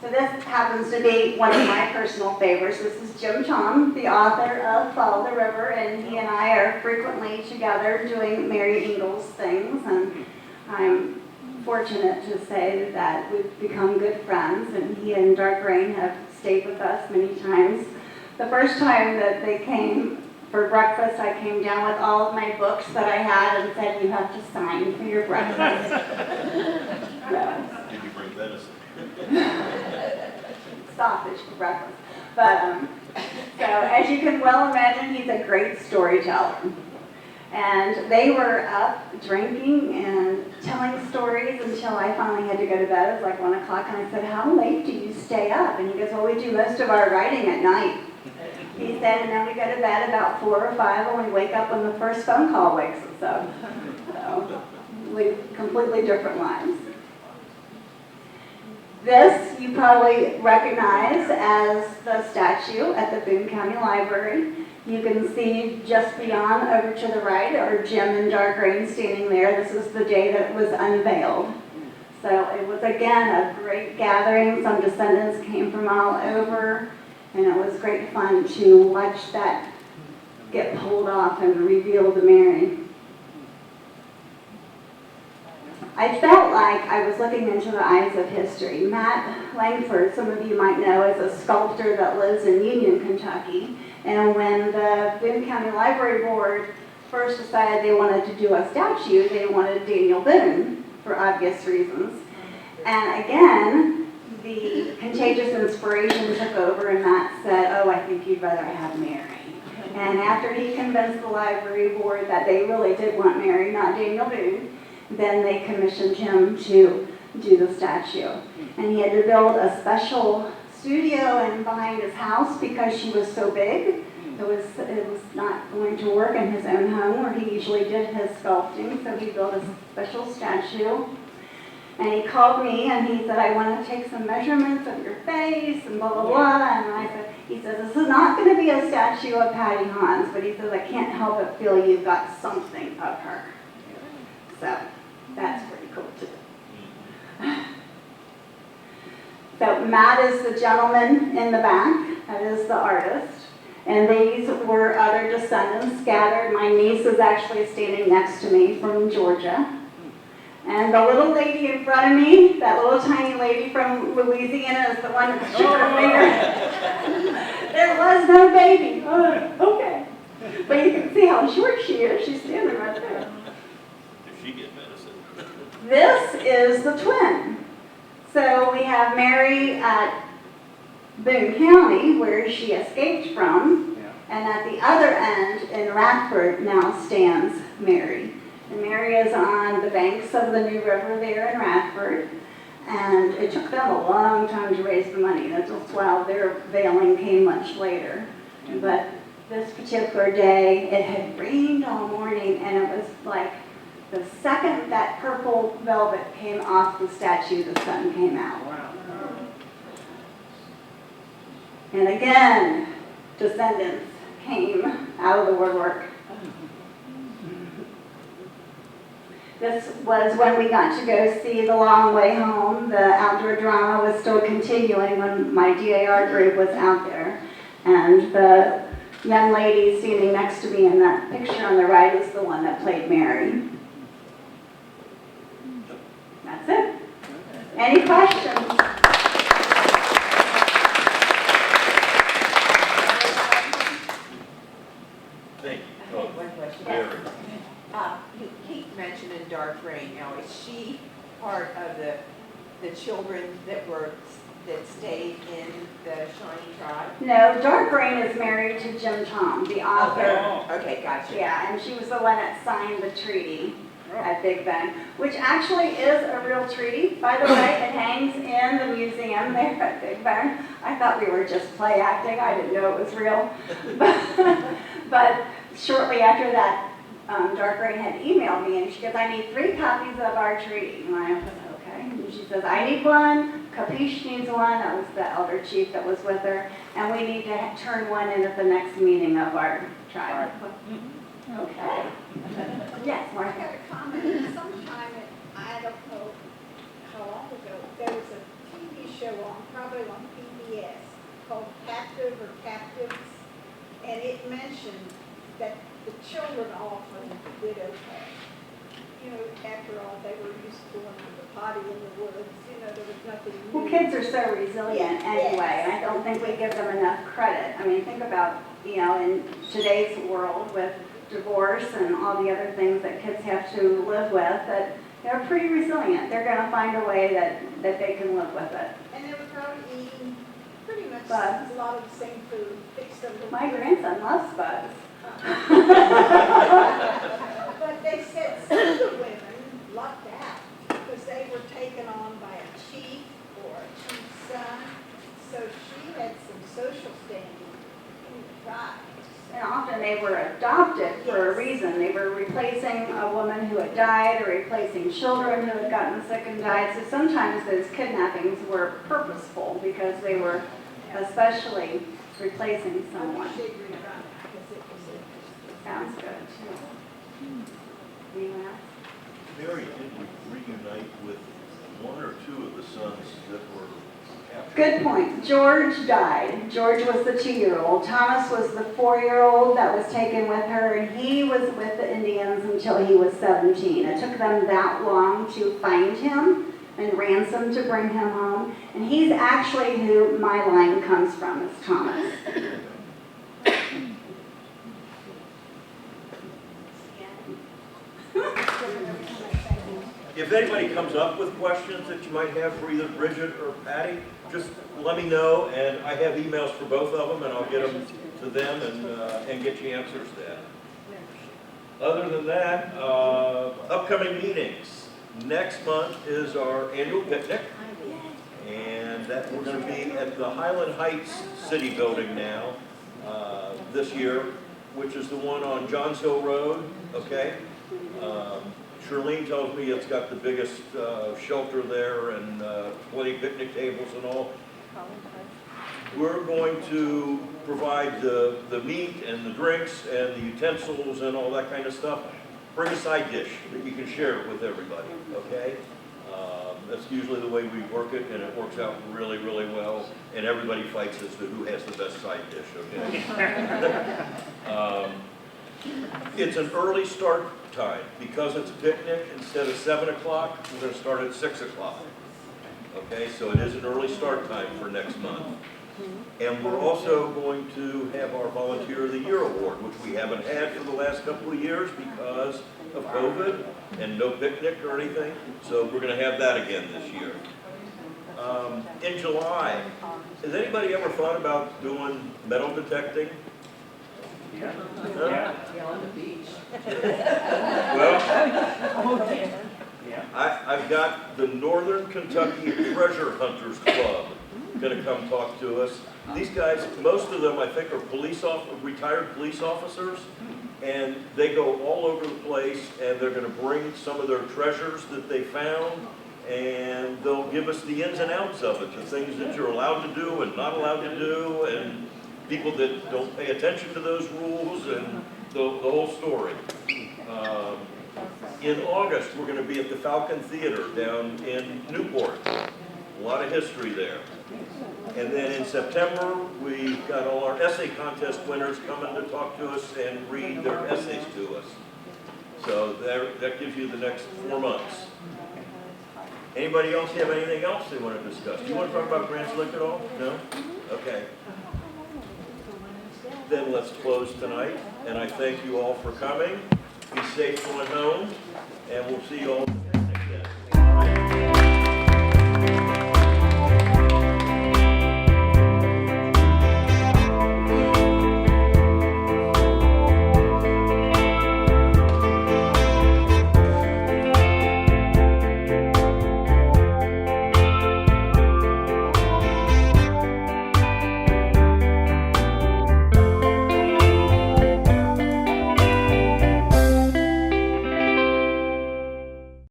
So this happens to be one of my personal favorites. This is Jim Chom, the author of Follow the River, and he and I are frequently together doing Mary Ingles things, and I'm fortunate to say that we've become good friends, and he and Dark Rain have stayed with us many times. The first time that they came for breakfast, I came down with all of my books that I had and said, you have to sign for your breakfast. Did you bring venison? Sausage for breakfast. But, so as you can well imagine, he's a great storyteller. And they were up drinking and telling stories until I finally had to go to bed. It was like 1 o'clock, and I said, how late do you stay up? And he goes, well, we do most of our writing at night. He said, and then we go to bed about 4 or 5, and we wake up when the first phone call wakes us up. So, lead completely different lives. This you probably recognize as the statue at the Boone County Library. You can see just beyond over to the right are Jim and Dark Rain standing there. This is the day that it was unveiled. So it was again a great gathering. Some descendants came from all over, and it was great fun to watch that get pulled off and revealed to Mary. I felt like I was looking into the eyes of history. Matt Langford, some of you might know, is a sculptor that lives in Union, Kentucky. And when the Boone County Library Board first decided they wanted to do a statue, they wanted Daniel Boone for obvious reasons. And again, the contagious inspiration took over, and Matt said, oh, I think you'd rather have Mary. And after he convinced the library board that they really did want Mary, not Daniel Boone, then they commissioned him to do the statue. And he had to build a special studio in behind his house because she was so big. It was not going to work in his own home where he usually did his sculpting, so he built a special statue. And he called me and he said, I want to take some measurements of your face and blah, blah, blah. And I said, he says, this is not going to be a statue of Patty Hans, but he says, I can't help but feel you've got something of her. So that's pretty cool too. So Matt is the gentleman in the back, that is the artist. And these were other descendants scattered. My niece is actually standing next to me from Georgia. And the little lady in front of me, that little tiny lady from Louisiana, is the one that shook her finger. There was no baby. Oh, okay. But you can see how short she is. She's standing right there. If she get medicine. This is the twin. So we have Mary at Boone County, where she escaped from, and at the other end in Radford now stands Mary. And Mary is on the banks of the New River there in Radford, and it took them a long time to raise the money. That's why their veiling came much later. But this particular day, it had rained all morning, and it was like the second that purple velvet came off the statue, the sun came out. Wow. And again, descendants came out of the woodwork. This was when we got to go see The Long Way Home. The outdoor drama was still continuing when my DAR group was out there. And the young lady standing next to me in that picture on the right is the one that played Mary. That's it. Any questions? Thank you. I have one question. Mary. You keep mentioning Dark Rain. Now, is she part of the children that stayed in the Shawnee tribe? No, Dark Rain is married to Jim Tom, the author. Okay, gotcha. Yeah, and she was the one that signed the treaty at Big Bend, which actually is a real treaty, by the way. It hangs in the museum there at Big Bend. I thought we were just play acting. I didn't know it was real. But shortly after that, Dark Rain had emailed me, and she goes, I need 3 copies of our treaty. And I said, okay. And she says, I need one. Capiche needs one. That was the elder chief that was with her. And we need to turn one in at the next meeting of our tribe. Okay. Yes, I Martha. had a comment sometime, I don't know how long ago, there was a TV show on, probably on PBS, called Captive or Captives, and it mentioned that the children often widow pay. You know, after all, they were used to going to the potty in the woods, you know, there was nothing new. Well, kids are so resilient anyway, and I don't think we give them enough credit. I mean, think about, you know, in today's world with divorce and all the other things that kids have to live with, that they're pretty resilient. They're going to find a way that they can live with it. And they were probably eating pretty much Bugs. a lot of the same food, fixed a little. My grandson loves bugs. But they said some of the women lucked out because they were taken on by a chief or a chief's son. So she had some social standing in the tribe. And often they were adopted for a reason. They were replacing a woman who had died or replacing children who had gotten sick and died. So sometimes those kidnappings were purposeful because they were especially replacing someone. I wish they'd rerun it because it was interesting. Sounds good, too. Anyone else? Mary, did we reunite with 1 or 2 of the sons that were captured? Good point. George died. George was the 2-year-old. Thomas was the 4-year-old that was taken with her, and he was with the Indians until he was 17. It took them that long to find him and ransom to bring him home. And he's actually who my line comes from, is Thomas. If anybody comes up with questions that you might have for either Bridget or Patty, just let me know, and I have emails for both of them, and I'll get them to them and get you answers to that. Other than that, upcoming meetings. Next month is our annual picnic, and that we're going to be at the Highland Heights City Building now this year, which is the one on Johns Hill Road, okay? Charlene tells me it's got the biggest shelter there and plenty of picnic tables and all. We're going to provide the meat and the drinks and the utensils and all that kind of stuff. Bring a side dish that you can share with everybody, okay? That's usually the way we work it, and it works out really, really well. And everybody fights as to who has the best side dish, okay? It's an early start time. Because it's a picnic, instead of 7 o'clock, we're going to start at 6 o'clock. Okay, so it is an early start time for next month. And we're also going to have our Volunteer of the Year Award, which we haven't had for the last couple of years because of COVID and no picnic or anything. So we're going to have that again this year. In July, has anybody ever thought about doing metal detecting? Yeah. Huh? Yeah, on the beach. Well, Yeah. I've got the Northern Kentucky Treasure Hunters Club going to come talk to us. These guys, most of them I think are retired police officers, and they go all over the place, and they're going to bring some of their treasures that they found and they'll give us the ins and outs of it, the things that you're allowed to do and not allowed to do, and people that don't pay attention to those rules, and the whole story. In August, we're going to be at the Falcon Theater down in Newport. A lot of history there. And then in September, we've got all our essay contest winners coming to talk to us and read their essays to us. So that gives you the next 4 months. Anybody else have anything else they want to discuss? Do you want to talk about Grand Slick at all? No? Okay. Then let's close tonight, and I thank you all for coming. Be safe going home, and we'll see you all.